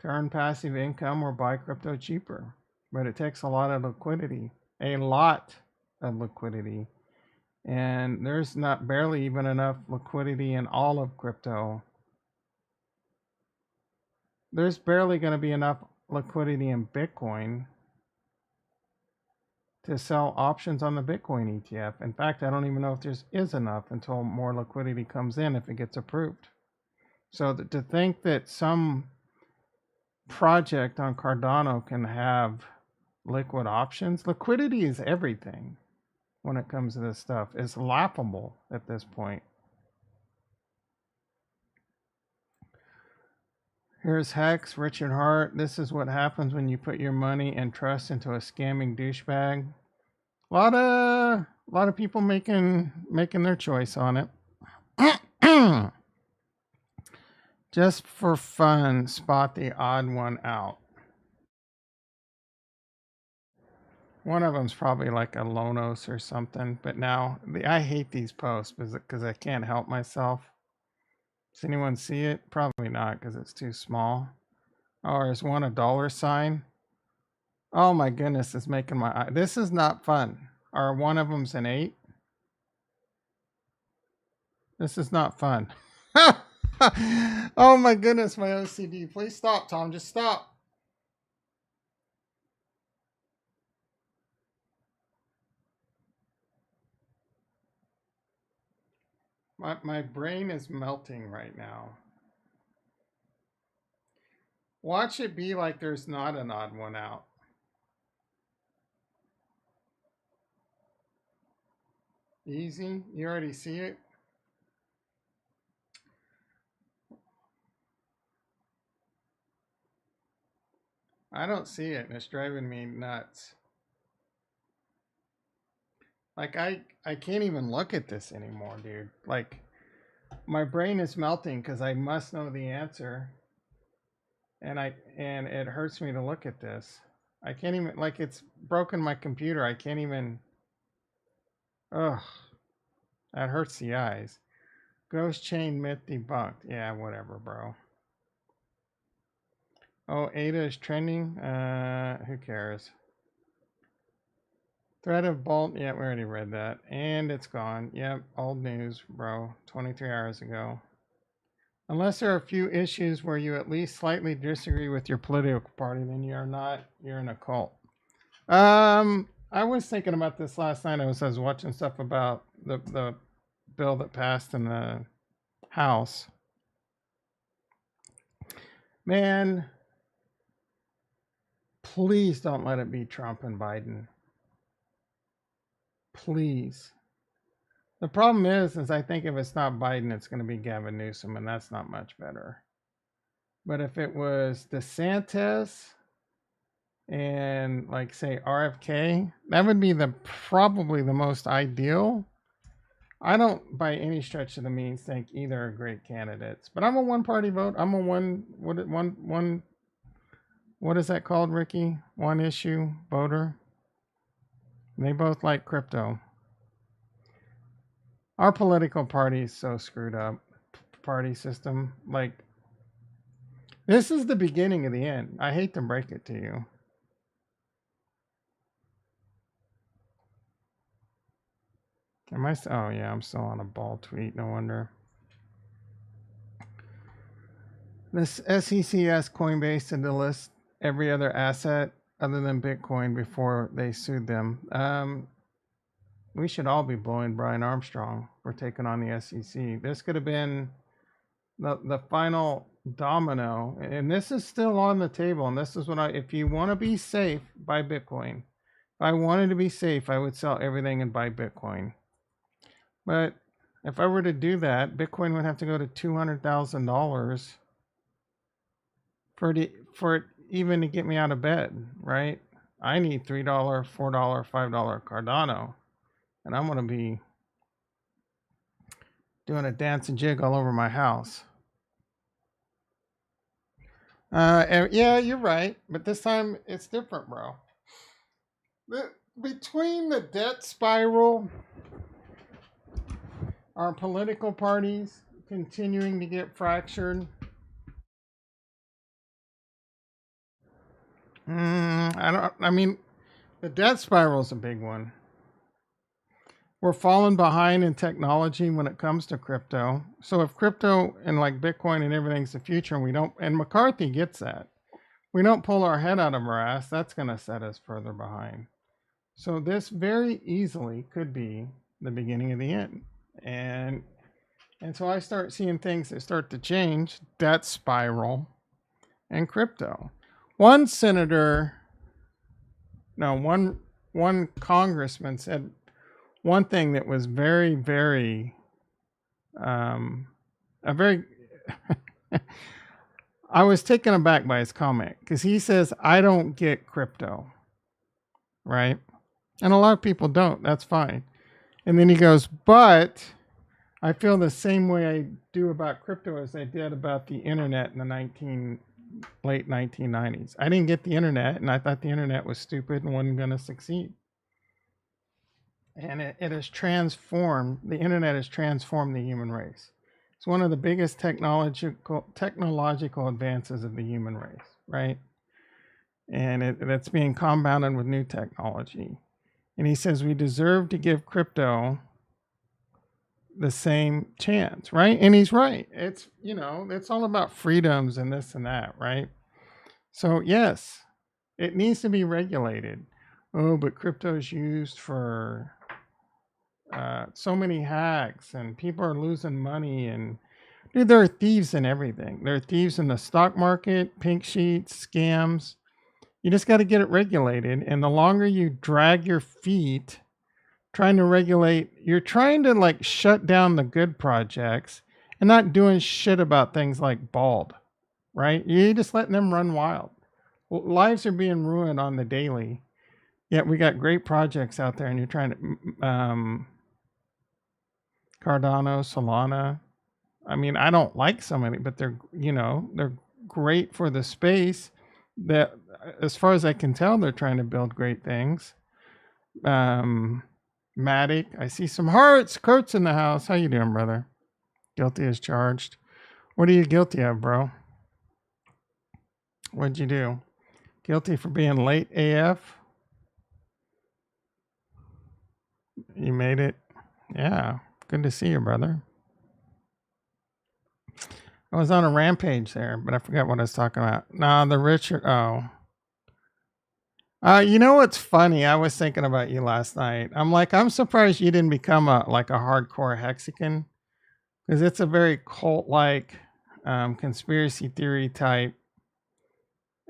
to earn passive income or buy crypto cheaper. But it takes a lot of liquidity. A lot of liquidity. And there's not barely even enough liquidity in all of crypto. There's barely going to be enough liquidity in Bitcoin to sell options on the Bitcoin ETF. In fact, I don't even know if there is enough until more liquidity comes in if it gets approved. So to think that some project on Cardano can have liquid options, liquidity is everything when it comes to this stuff. It's laughable at this point. Here's Hex, Richard Hart. This is what happens when you put your money and trust into a scamming douchebag. A lot of people making their choice on it. Just for fun, spot the odd one out. One of them's probably like a Lonos or something, but now I hate these posts because I can't help myself. Does anyone see it? Probably not because it's too small. Oh, there's one a dollar sign. Oh my goodness, it's making my eye. This is not fun. Or one of them's an 8. This is not fun. Oh my goodness, my OCD. Please stop, Tom. Just stop. My brain is melting right now. Watch it be like there's not an odd one out. Easy. You already see it? I don't see it, and it's driving me nuts. Like, I can't even look at this anymore, dude. Like, my brain is melting because I must know the answer. And it hurts me to look at this. I can't even, like, it's broken my computer. I can't even. Ugh. That hurts the eyes. Ghost chain myth debunked. Yeah, whatever, bro. Oh, Ada is trending. Who cares? Threat of Bolt. Yeah, we already read that. And it's gone. Yep, old news, bro. 23 hours ago. Unless there are a few issues where you at least slightly disagree with your political party, then you're in a cult. I was thinking about this last night. I was watching stuff about the bill that passed in the House. Man, please don't let it be Trump and Biden. Please. The problem is I think if it's not Biden, it's going to be Gavin Newsom, and that's not much better. But if it was DeSantis and, like, say, RFK, that would be probably the most ideal. I don't, by any stretch of the means, think either are great candidates. But I'm a one-party vote. I'm a what is that called, Ricky? One-issue voter. They both like crypto. Our political party is so screwed up. Party system. Like, this is the beginning of the end. I hate to break it to you. Am I? Oh yeah, I'm still on a ball tweet. No wonder. This SEC asked Coinbase to list every other asset other than Bitcoin before they sued them. We should all be blowing Brian Armstrong for taking on the SEC. This could have been the final domino, and this is still on the table. And this is what if you want to be safe, buy Bitcoin. If I wanted to be safe, I would sell everything and buy Bitcoin. But if I were to do that, Bitcoin would have to go to $200,000 for it even to get me out of bed, right? I need $3, $4, $5 Cardano, and I'm going to be doing a dance and jig all over my house. Yeah, you're right, but this time it's different, bro. Between the debt spiral, our political parties continuing to get fractured, I mean, the debt spiral is a big one. We're falling behind in technology when it comes to crypto. So if crypto and like Bitcoin and everything's the future, and McCarthy gets that, we don't pull our head out of our ass, that's going to set us further behind. So this very easily could be the beginning of the end. And so I start seeing things that start to change, debt spiral and crypto. One congressman said one thing that was very, very, I was taken aback by his comment because he says, I don't get crypto, right? And a lot of people don't. That's fine. And then he goes, but I feel the same way I do about crypto as I did about the internet in the late 1990s. I didn't get the internet, and I thought the internet was stupid and wasn't going to succeed. And it has transformed, the internet has transformed the human race. It's one of the biggest technological advances of the human race, right? And it's being compounded with new technology. And he says we deserve to give crypto the same chance, right? And he's right. It's, it's all about freedoms and this and that, right? So yes, it needs to be regulated. Oh, but crypto is used for so many hacks, and people are losing money, and dude, there are thieves in everything. There are thieves in the stock market, pink sheets, scams. You just got to get it regulated. And the longer you drag your feet trying to regulate, you're trying to like shut down the good projects and not doing shit about things like bald, right? You're just letting them run wild. Lives are being ruined on the daily. Yet we got great projects out there, and you're trying to Cardano, Solana. I mean, I don't like so many, but they're great for the space. That, as far as I can tell, they're trying to build great things. Matic, I see some hearts. Kurt's in the house. How you doing, brother? Guilty as charged. What are you guilty of, bro? What'd you do? Guilty for being late AF? You made it? Yeah. Good to see you, brother. I was on a rampage there, but I forgot what I was talking about. No, the Richard. Oh. You know what's funny? I was thinking about you last night. I'm surprised you didn't become a hardcore Hexican, because it's a very cult-like, conspiracy theory type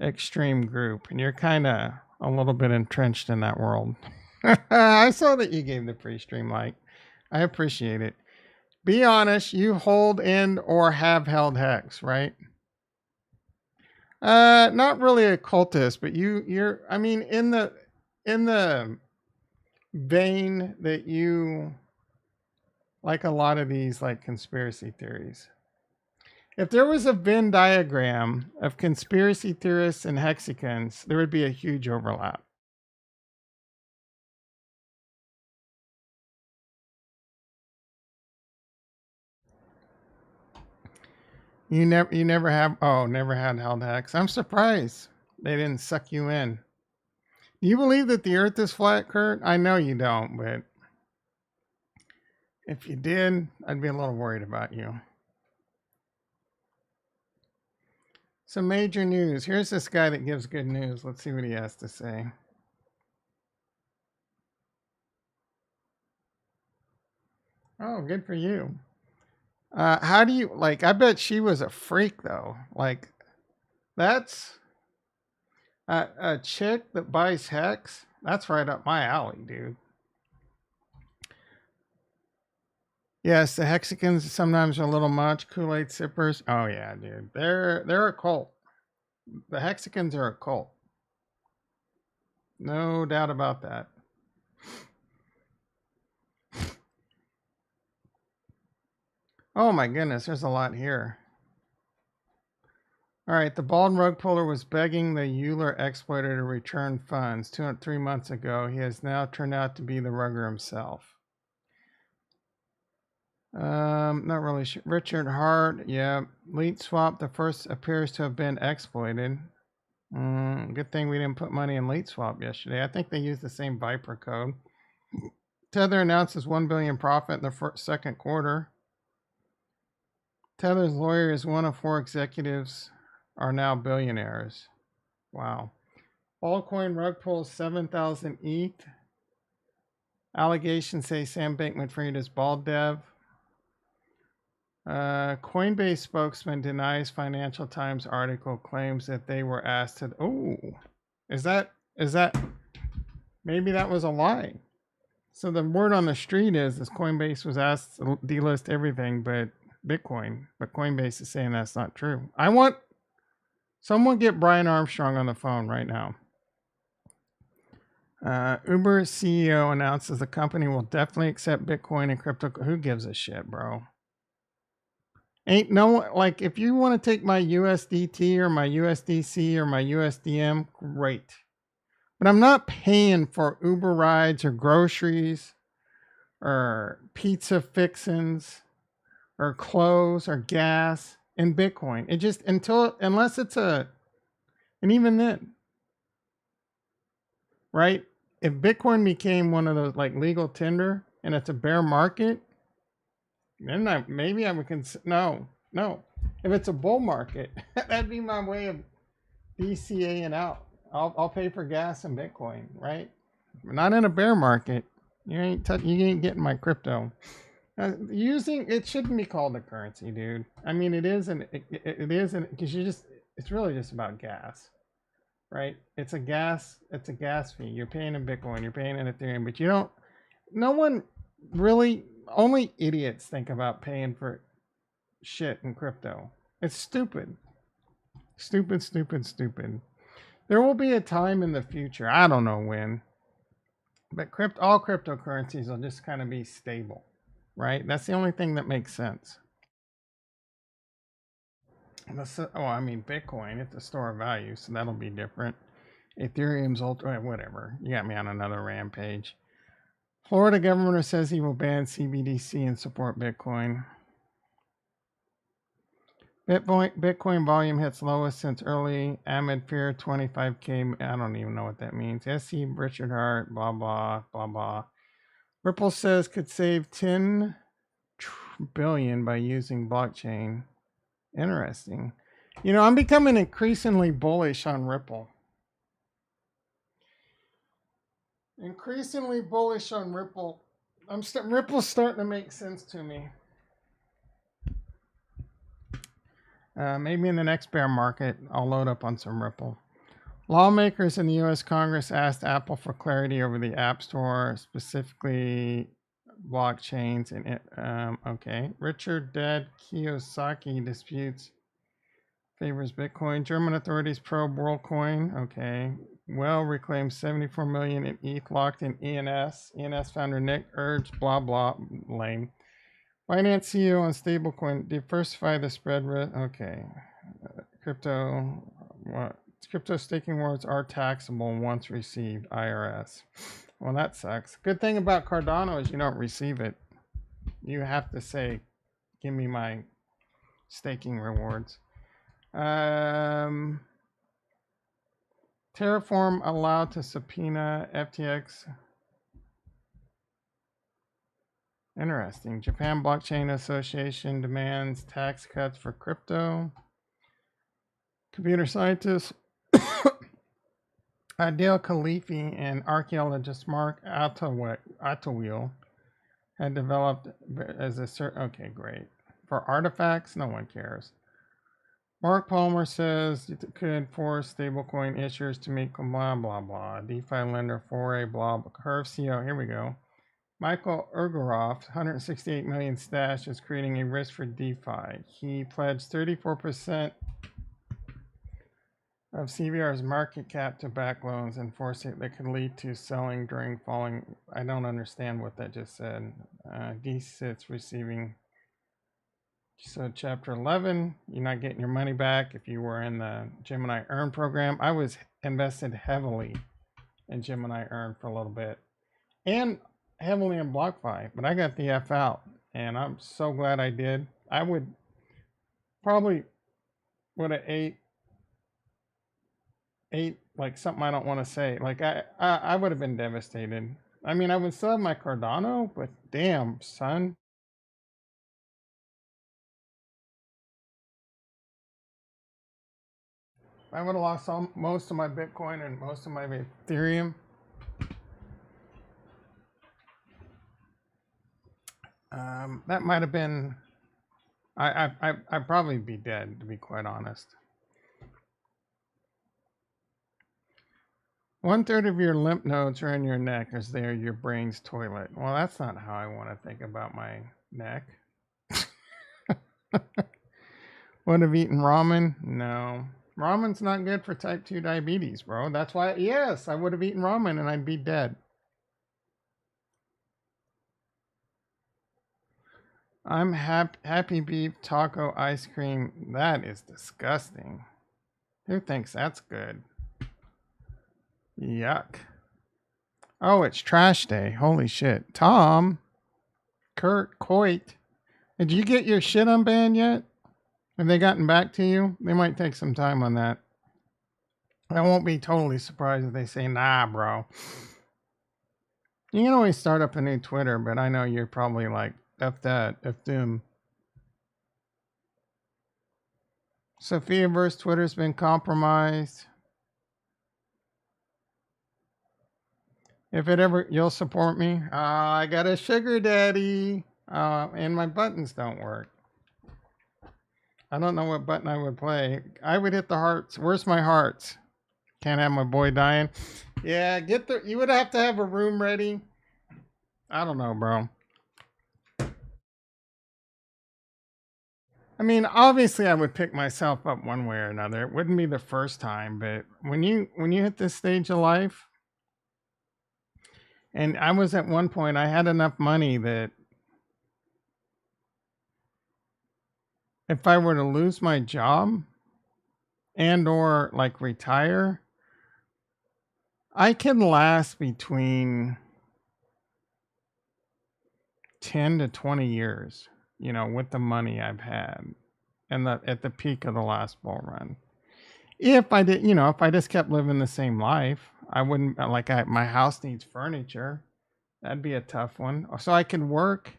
extreme group, and you're kind of a little bit entrenched in that world. I saw that you gave the pre-stream like. I appreciate it. Be honest, you hold in or have held Hex, right? Not really a cultist, but you're I mean in the vein that you like a lot of these like conspiracy theories. If there was a Venn diagram of conspiracy theorists and Hexicans, there would be a huge overlap. You never had held Hex. I'm surprised they didn't suck you in. Do you believe that the earth is flat, Kurt? I know you don't, but if you did, I'd be a little worried about you. Some major news. Here's this guy that gives good news. Let's see what he has to say. Oh, good for you. How do you, like, I bet she was a freak, though. Like, that's a chick that buys Hex. That's right up my alley, dude. Yes, the Hexicans sometimes are a little much. Kool-Aid sippers. Oh yeah, dude. They're a cult. The Hexicans are a cult. No doubt about that. Oh my goodness, there's a lot here. All right, the bald rug puller was begging the Euler exploiter to return funds 3 months ago. He has now turned out to be the rugger himself. Not really sure. Richard Hart, yeah. Lead swap, the first appears to have been exploited. Good thing we didn't put money in lead swap yesterday. I think they used the same Viper code. Tether announces 1 billion profit in the second quarter. Tether's lawyer is one of 4 executives are now billionaires. Wow. Allcoin rug pulls 7,000 ETH. Allegations say Sam Bankman-Fried is bald dev. Coinbase spokesman denies Financial Times article, claims that they were asked to. Oh, is that maybe that was a lie? So the word on the street is Coinbase was asked to delist everything but Bitcoin, but Coinbase is saying that's not true. I want someone get Brian Armstrong on the phone right now. Uber CEO announces the company will definitely accept Bitcoin and crypto. Who gives a shit, bro? Ain't no one, like, if you want to take my USDT or my USDC or my USDM, great. But I'm not paying for Uber rides or groceries or pizza fixins or clothes or gas in Bitcoin. It just, unless it's and even then, right? If Bitcoin became one of those like legal tender and it's a bear market, then maybe I would consider. No. If it's a bull market, that'd be my way of DCAing out. I'll pay for gas and Bitcoin, right? Not in a bear market. You ain't getting my crypto. Using it shouldn't be called a currency, dude. I mean, it isn't because it's really just about gas, right? It's a gas fee. You're paying in Bitcoin, you're paying in Ethereum, but no one really, only idiots think about paying for shit in crypto. It's stupid. Stupid. There will be a time in the future, I don't know when, but all cryptocurrencies will just kind of be stable, right? That's the only thing that makes sense. Bitcoin, it's a store of value, so that'll be different. Ethereum's whatever. You got me on another rampage. Florida governor says he will ban CBDC and support Bitcoin. Bitcoin volume hits lowest since early amid fear 25K. I don't even know what that means. SC Richard Hart, blah, blah, blah, blah. Ripple says could save 10 billion by using blockchain. Interesting. I'm becoming increasingly bullish on Ripple. Ripple's starting to make sense to me. Maybe in the next bear market, I'll load up on some Ripple. Lawmakers in the U.S. Congress asked Apple for clarity over the App Store, specifically blockchains. Okay. Richard Dead Kiyosaki disputes favors Bitcoin. German authorities probe WorldCoin. Okay. Well, reclaims 74 million in ETH locked in ENS. ENS founder Nick urged blah blah lame. Binance CEO on stablecoin, diversify the spread risk. Okay. Crypto staking rewards are taxable once received, IRS. Well, that sucks. Good thing about Cardano is you don't receive it. You have to say, give me my staking rewards. Terraform allowed to subpoena FTX. Interesting. Japan Blockchain Association demands tax cuts for crypto. Computer scientist Adil Khalifi and archaeologist Mark Attawil had developed as okay, great. For artifacts, no one cares. Mark Palmer says it could force stablecoin issuers to make blah blah blah. DeFi lender 4A blah. Curve CEO, here we go. Michael Urgaroff, 168 million stash, is creating a risk for DeFi. He pledged 34% of CVR's market cap to back loans and force it that could lead to selling during falling. I don't understand what that just said. D6 receiving. So chapter 11, you're not getting your money back if you were in the Gemini Earn program. I was invested heavily in Gemini Earn for a little bit. And heavily in BlockFi, but I got the F out, and I'm so glad I did. I would have ate like something I don't want to say. Like I would have been devastated. I mean, I would still have my Cardano, but damn, son. I would have lost most of my Bitcoin and most of my Ethereum. That might have been. I'd probably be dead, to be quite honest. 1/3 of your lymph nodes are in your neck as they are your brain's toilet. Well, that's not how I want to think about my neck. Would have eaten ramen? No. Ramen's not good for type 2 diabetes, bro. That's why, yes, I would have eaten ramen and I'd be dead. I'm happy beef taco ice cream. That is disgusting. Who thinks that's good? Yuck. Oh, it's trash day. Holy shit. Tom, Kurt, Coit, did you get your shit unbanned yet? Have they gotten back to you? They might take some time on that. I won't be totally surprised if they say, nah, bro. You can always start up a new Twitter, but I know you're probably like, F that, F them. Sophia verse Twitter's been compromised. If it ever, you'll support me. I got a sugar daddy. And my buttons don't work. I don't know what button I would play. I would hit the hearts. Where's my hearts? Can't have my boy dying. Yeah, you would have to have a room ready. I don't know, bro. I mean, obviously I would pick myself up one way or another. It wouldn't be the first time, but when you hit this stage of life, and I was at one point, I had enough money that if I were to lose my job and or like retire, I can last between 10 to 20 years, you know, with the money I've had and at the peak of the last bull run. If I did, you know, if I just kept living the same life, I wouldn't my house needs furniture. That'd be a tough one. So I could work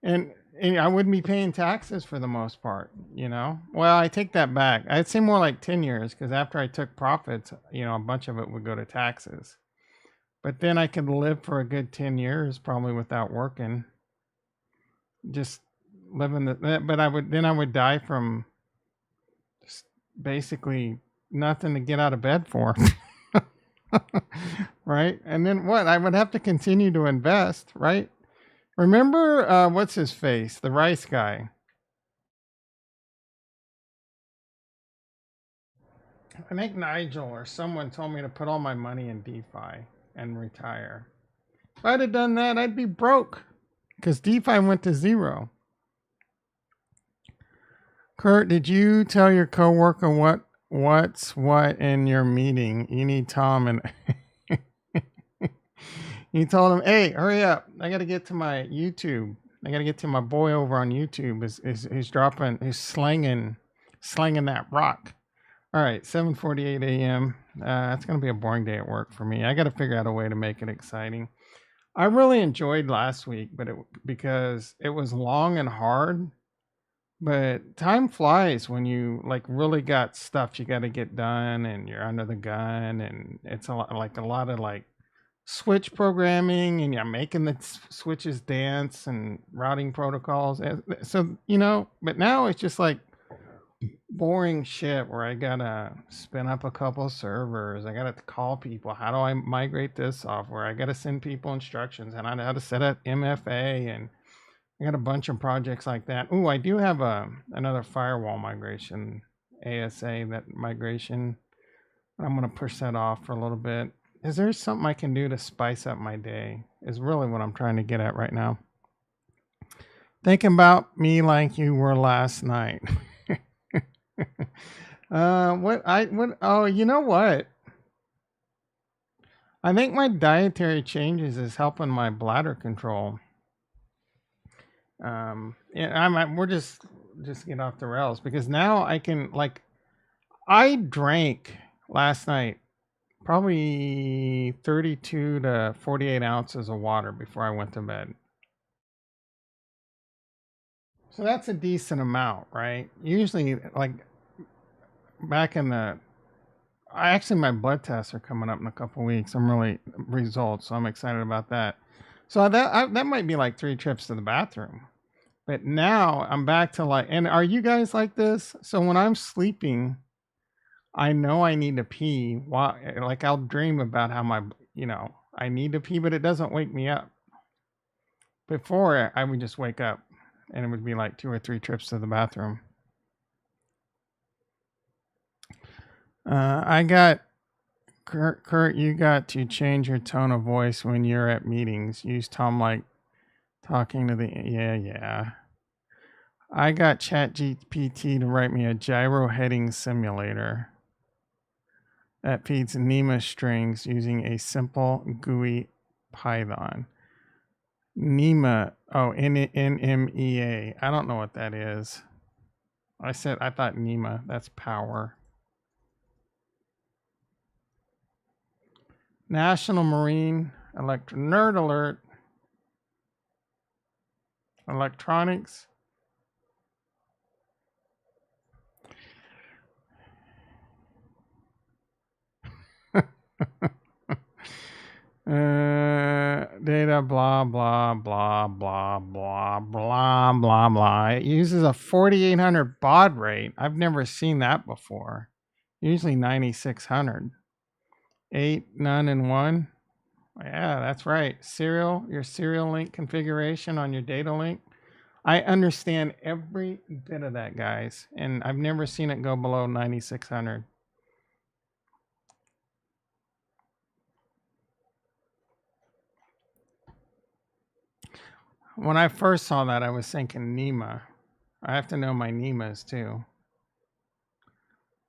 and I wouldn't be paying taxes for the most part, you know? Well, I take that back. I'd say more like 10 years because after I took profits, you know, a bunch of it would go to taxes. But then I could live for a good 10 years probably without working. Just living but I would die from just basically nothing to get out of bed for. Right? And then what? I would have to continue to invest, right? Remember, what's his face? The rice guy. I think Nigel or someone told me to put all my money in DeFi and retire. If I'd have done that, I'd be broke because DeFi went to zero. Kurt, did you tell your coworker what's what in your meeting? You need Tom and you told him, hey, hurry up. I got to get to my YouTube. I got to get to my boy over on YouTube. He's slanging that rock. All right, 7:48 a.m. It's going to be a boring day at work for me. I got to figure out a way to make it exciting. I really enjoyed last week, because it was long and hard. But time flies when you like really got stuff you got to get done, and you're under the gun, and it's a lot of like switch programming, and you're making the switches dance and routing protocols. So you know, but now it's just like boring shit where I gotta spin up a couple of servers. I gotta call people. How do I migrate this software? I gotta send people instructions, and I know how to set up MFA, and I got a bunch of projects like that. Oh, I do have another firewall migration, ASA, that migration. I'm gonna push that off for a little bit. Is there something I can do to spice up my day? Is really what I'm trying to get at right now. Think about me like you were last night. Oh, you know what? I think my dietary changes is helping my bladder control. We're just get off the rails because now I can I drank last night probably 32 to 48 ounces of water before I went to bed. So that's a decent amount, right? Usually back in actually my blood tests are coming up in a couple weeks. Results, so I'm excited about that. So that might be like 3 trips to the bathroom. But now I'm back to and are you guys like this? So when I'm sleeping, I know I need to pee. I'll dream about how I need to pee, but it doesn't wake me up. Before I would just wake up and it would be like 2 or 3 trips to the bathroom. I got Kurt, you got to change your tone of voice when you're at meetings. Use Tom like talking to the yeah. I got ChatGPT to write me a gyro heading simulator that feeds NEMA strings using a simple GUI Python. NEMA, NMEA. I don't know what that is. I thought NEMA, that's power. National Marine Nerd Alert. Electronics. Data, blah, blah, blah, blah, blah, blah, blah, blah. It uses a 4800 baud rate. I've never seen that before. Usually 9600. 8, none, and 1. Yeah, that's right. Your serial link configuration on your data link. I understand every bit of that, guys. And I've never seen it go below 9600. When I first saw that, I was thinking NEMA. I have to know my NEMAs too.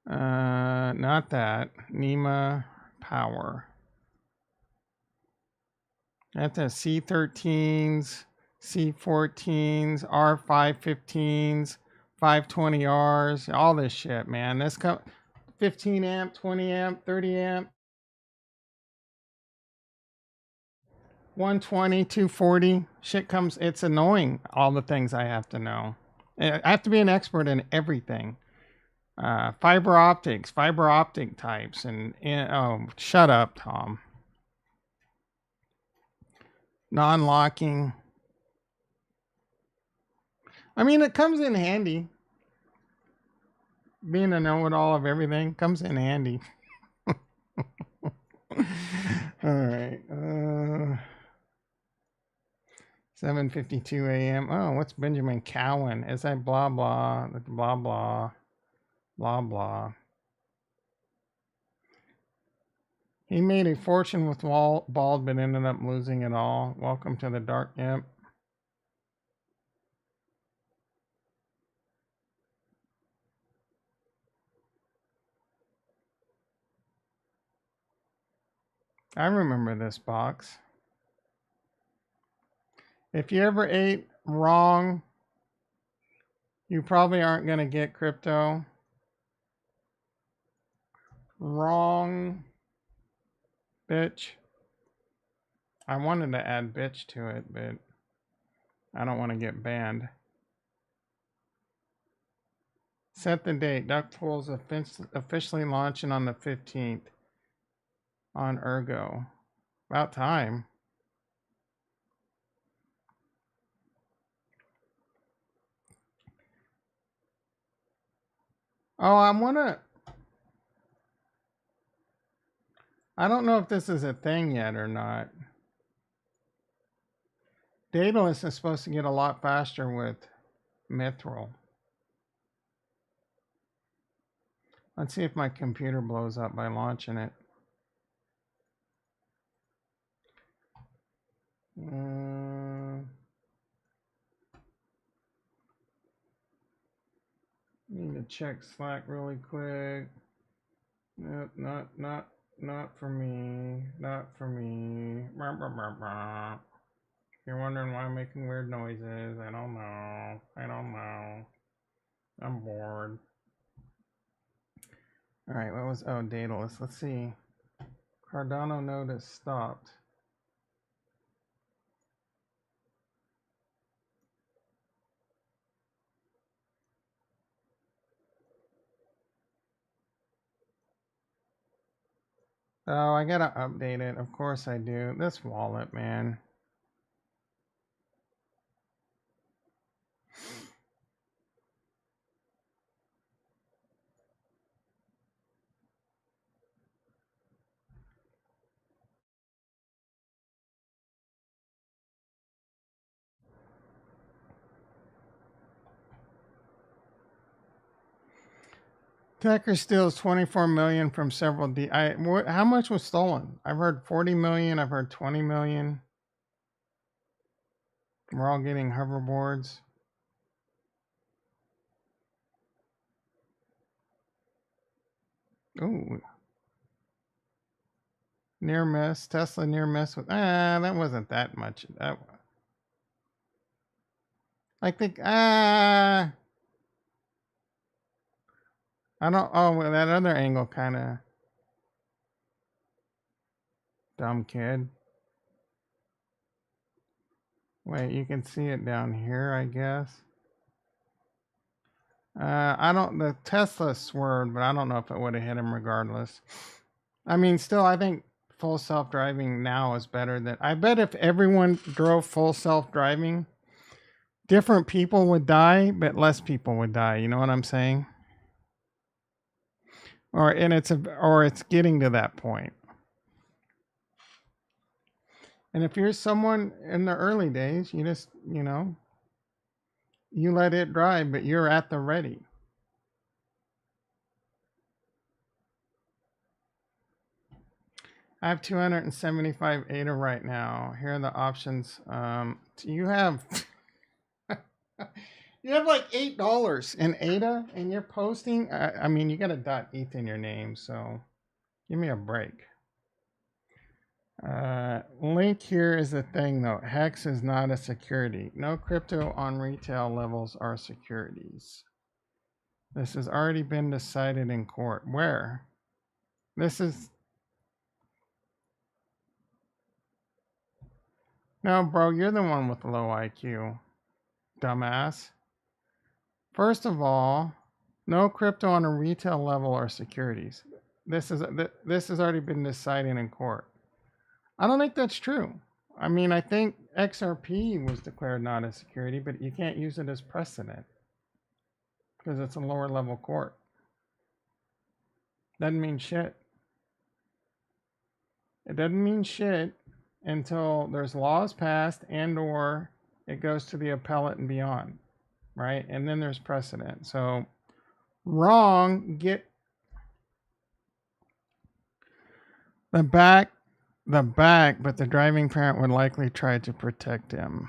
Not that. NEMA power. I have to have C13s, C14s, R515s, 520Rs, all this shit, man. This 15 amp, 20 amp, 30 amp, 120, 240. Shit comes, it's annoying, all the things I have to know. I have to be an expert in everything. Fiber optic types, and oh, shut up, Tom. Non-locking. I mean, it comes in handy. Being a know-it-all of everything comes in handy. All right. 7:52 a.m. Oh, what's Benjamin Cowan? Is that blah blah blah blah blah blah? He made a fortune with bald, but ended up losing it all. Welcome to the dark. Yep. I remember this box. If you ever ate wrong, you probably aren't going to get crypto. Wrong, bitch. I wanted to add bitch to it, but I don't want to get banned. Set the date. DuckTools officially launching on the 15th on Ergo. About time. Oh, I don't know if this is a thing yet or not. Daedalus is supposed to get a lot faster with Mithril. Let's see if my computer blows up by launching it. Need to check Slack really quick. Nope, not for me. Not for me. You're wondering why I'm making weird noises. I don't know. I'm bored. All right, what was, Daedalus. Let's see. Cardano node is stopped. Oh, I gotta update it. Of course I do. This wallet, man. Hacker steals 24 million from several how much was stolen? I've heard 40 million. I've heard 20 million. We're all getting hoverboards. Ooh. Near miss. Tesla near miss with that wasn't that much. I think I don't well, that other angle kinda dumb kid. Wait, you can see it down here, I guess. The Tesla swerved, but I don't know if it would have hit him regardless. I mean, still, I think full self-driving now is better than, I bet if everyone drove full self-driving, different people would die, but less people would die. You know what I'm saying? Or it's getting to that point. And if you're someone in the early days, you just, you let it drive, but you're at the ready. I have 275 ADA right now. Here are the options. You have you have like $8 in ADA, and you're posting. I mean, you got a .eth in your name, so give me a break. Link here is the thing though. Hex is not a security. No crypto on retail levels are securities. This has already been decided in court. Where? This is... No, bro, you're the one with low IQ. Dumbass. First of all, no crypto on a retail level are securities. This has already been decided in court. I don't think that's true. I mean, I think XRP was declared not a security, but you can't use it as precedent because it's a lower level court. Doesn't mean shit. It doesn't mean shit until there's laws passed and or it goes to the appellate and beyond, right? And then there's precedent. So wrong, get the back, but the driving parent would likely try to protect him.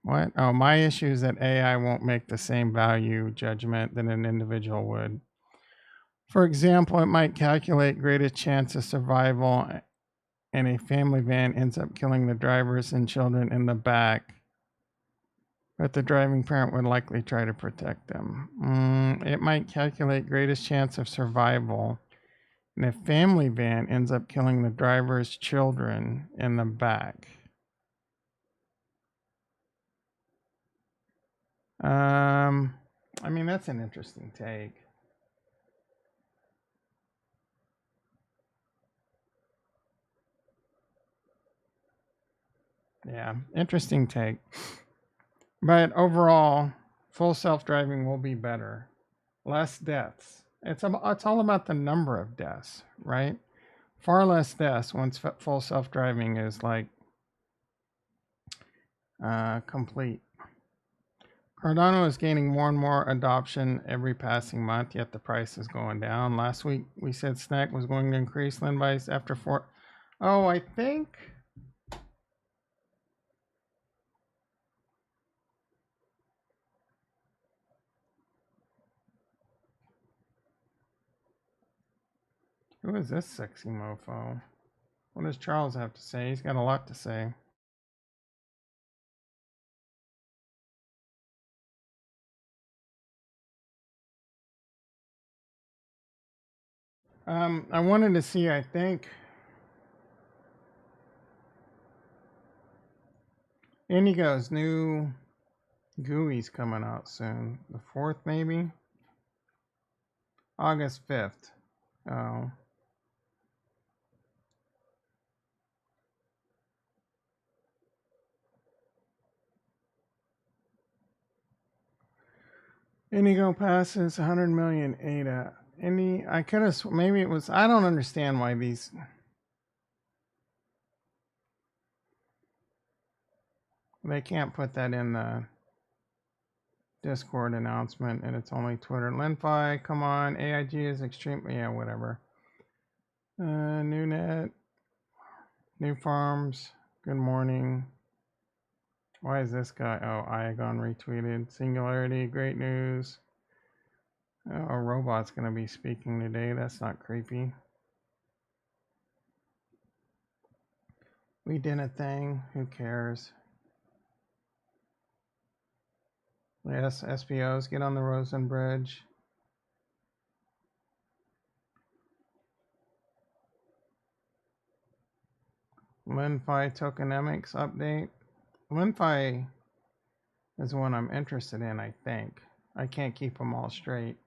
What? Oh, my issue is that AI won't make the same value judgment than an individual would. For example, it might calculate greatest chance of survival and a family van ends up killing the drivers and children in the back, but the driving parent would likely try to protect them. It might calculate greatest chance of survival and a family van ends up killing the driver's children in the back. I mean, that's an interesting take. Yeah, interesting take. But overall, full self-driving will be better. Less deaths. It's all about the number of deaths, right? Far less deaths once full self-driving is like complete. Cardano is gaining more and more adoption every passing month, yet the price is going down. Last week we said Snack was going to increase Lend buys after 4. Oh, I think. Who is this sexy mofo? What does Charles have to say? He's got a lot to say. I wanted to see, I think, Indigo's new GUI's coming out soon. The 4th, maybe? August 5th. Oh. Indigo passes 100 million ADA. I could have, maybe it was, I don't understand why these. They can't put that in the. Discord announcement, and it's only Twitter. Linfi, come on. AIG is extreme. Yeah, whatever. New net. New farms. Good morning. Why is this guy? Oh, Iagon retweeted. Singularity, great news. Oh, a robot's going to be speaking today. That's not creepy. We did a thing. Who cares? Yes, SBOs, get on the Rosen Bridge. LinFi tokenomics update. LinFi is one I'm interested in, I think. I can't keep them all straight.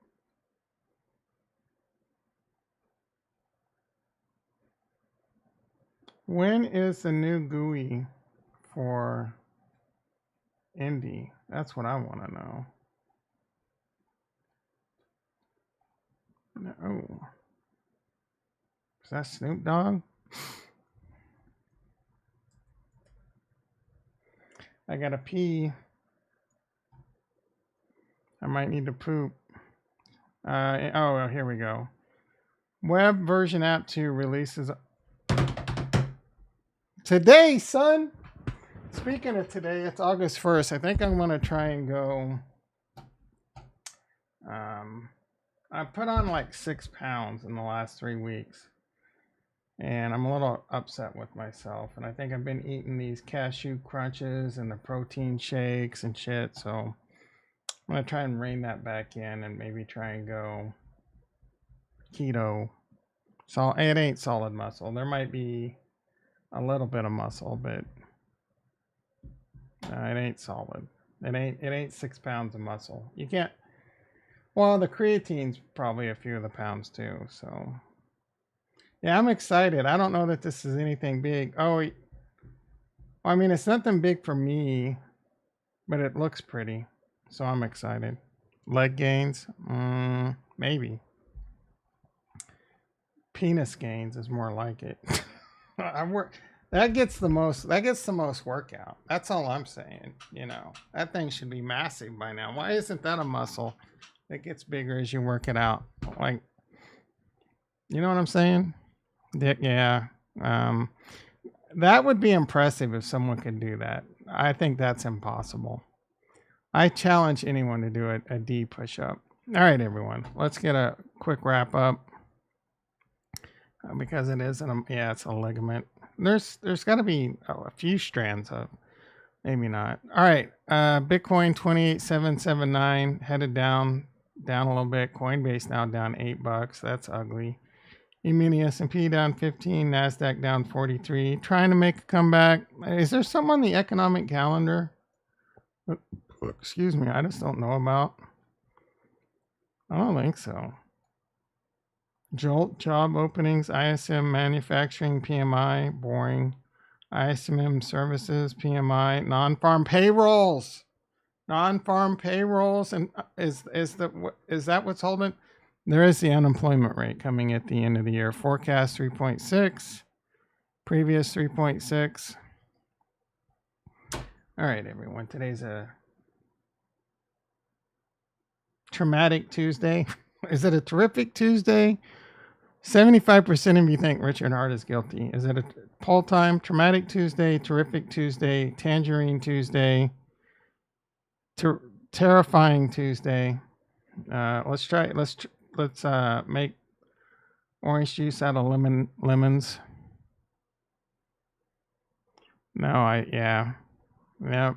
When is the new GUI for Indy? That's what I want to know. No. Is that Snoop Dogg? I gotta pee. I might need to poop. Oh, here we go. Web version app 2 releases today, son. Speaking of today, it's August 1st. I think I'm going to try and go. I put on like 6 pounds in the last 3 weeks. And I'm a little upset with myself. And I think I've been eating these cashew crunches and the protein shakes and shit. So I'm going to try and rein that back in and maybe try and go keto. So it ain't solid muscle. There might be a little bit of muscle, but it ain't solid. It ain't 6 pounds of muscle. You can't. Well, the creatine's probably a few of the pounds too. So yeah, I'm excited. I don't know that this is anything big. Oh, I mean, it's nothing big for me, but it looks pretty. So I'm excited. Leg gains, maybe. Penis gains is more like it. That gets the most workout. That's all I'm saying. You know, that thing should be massive by now. Why isn't that a muscle that gets bigger as you work it out? Like, you know what I'm saying? Yeah. That would be impressive if someone could do that. I think that's impossible. I challenge anyone to do a D push-up. All right, everyone. Let's get a quick wrap up. Because it is, it's a ligament. There's got to be a few strands of, maybe not. All right, Bitcoin 28,779 headed down a little bit. Coinbase now down $8. That's ugly. E-mini S&P down 15. Nasdaq down 43. Trying to make a comeback. Is there something on the economic calendar? Excuse me, I just don't know about. I don't think so. Jolt job openings, ISM manufacturing PMI, boring. ISM services PMI, non-farm payrolls, and is that what's holding? There is the unemployment rate coming at the end of the year. Forecast 3.6, previous 3.6. All right, everyone. Today's a traumatic Tuesday. Is it a terrific Tuesday? 75% of you think Richard Hart is guilty. Is it a poll time? Traumatic Tuesday, terrific Tuesday, tangerine Tuesday, terrifying Tuesday. Let's make orange juice out of lemons. No, yep.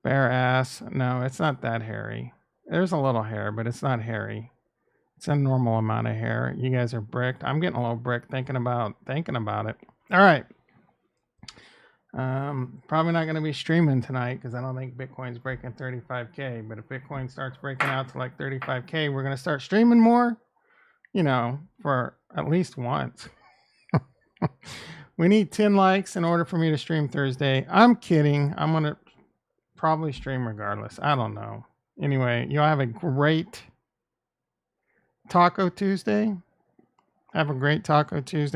Bare ass. No, it's not that hairy. There's a little hair, but it's not hairy. It's a normal amount of hair. You guys are bricked. I'm getting a little bricked thinking about it. All right. Probably not going to be streaming tonight because I don't think Bitcoin's breaking 35K. But if Bitcoin starts breaking out to like 35K, we're going to start streaming more, for at least once. We need 10 likes in order for me to stream Thursday. I'm kidding. I'm going to probably stream regardless. I don't know. Anyway, you'll have a great Taco Tuesday. Have a great Taco Tuesday.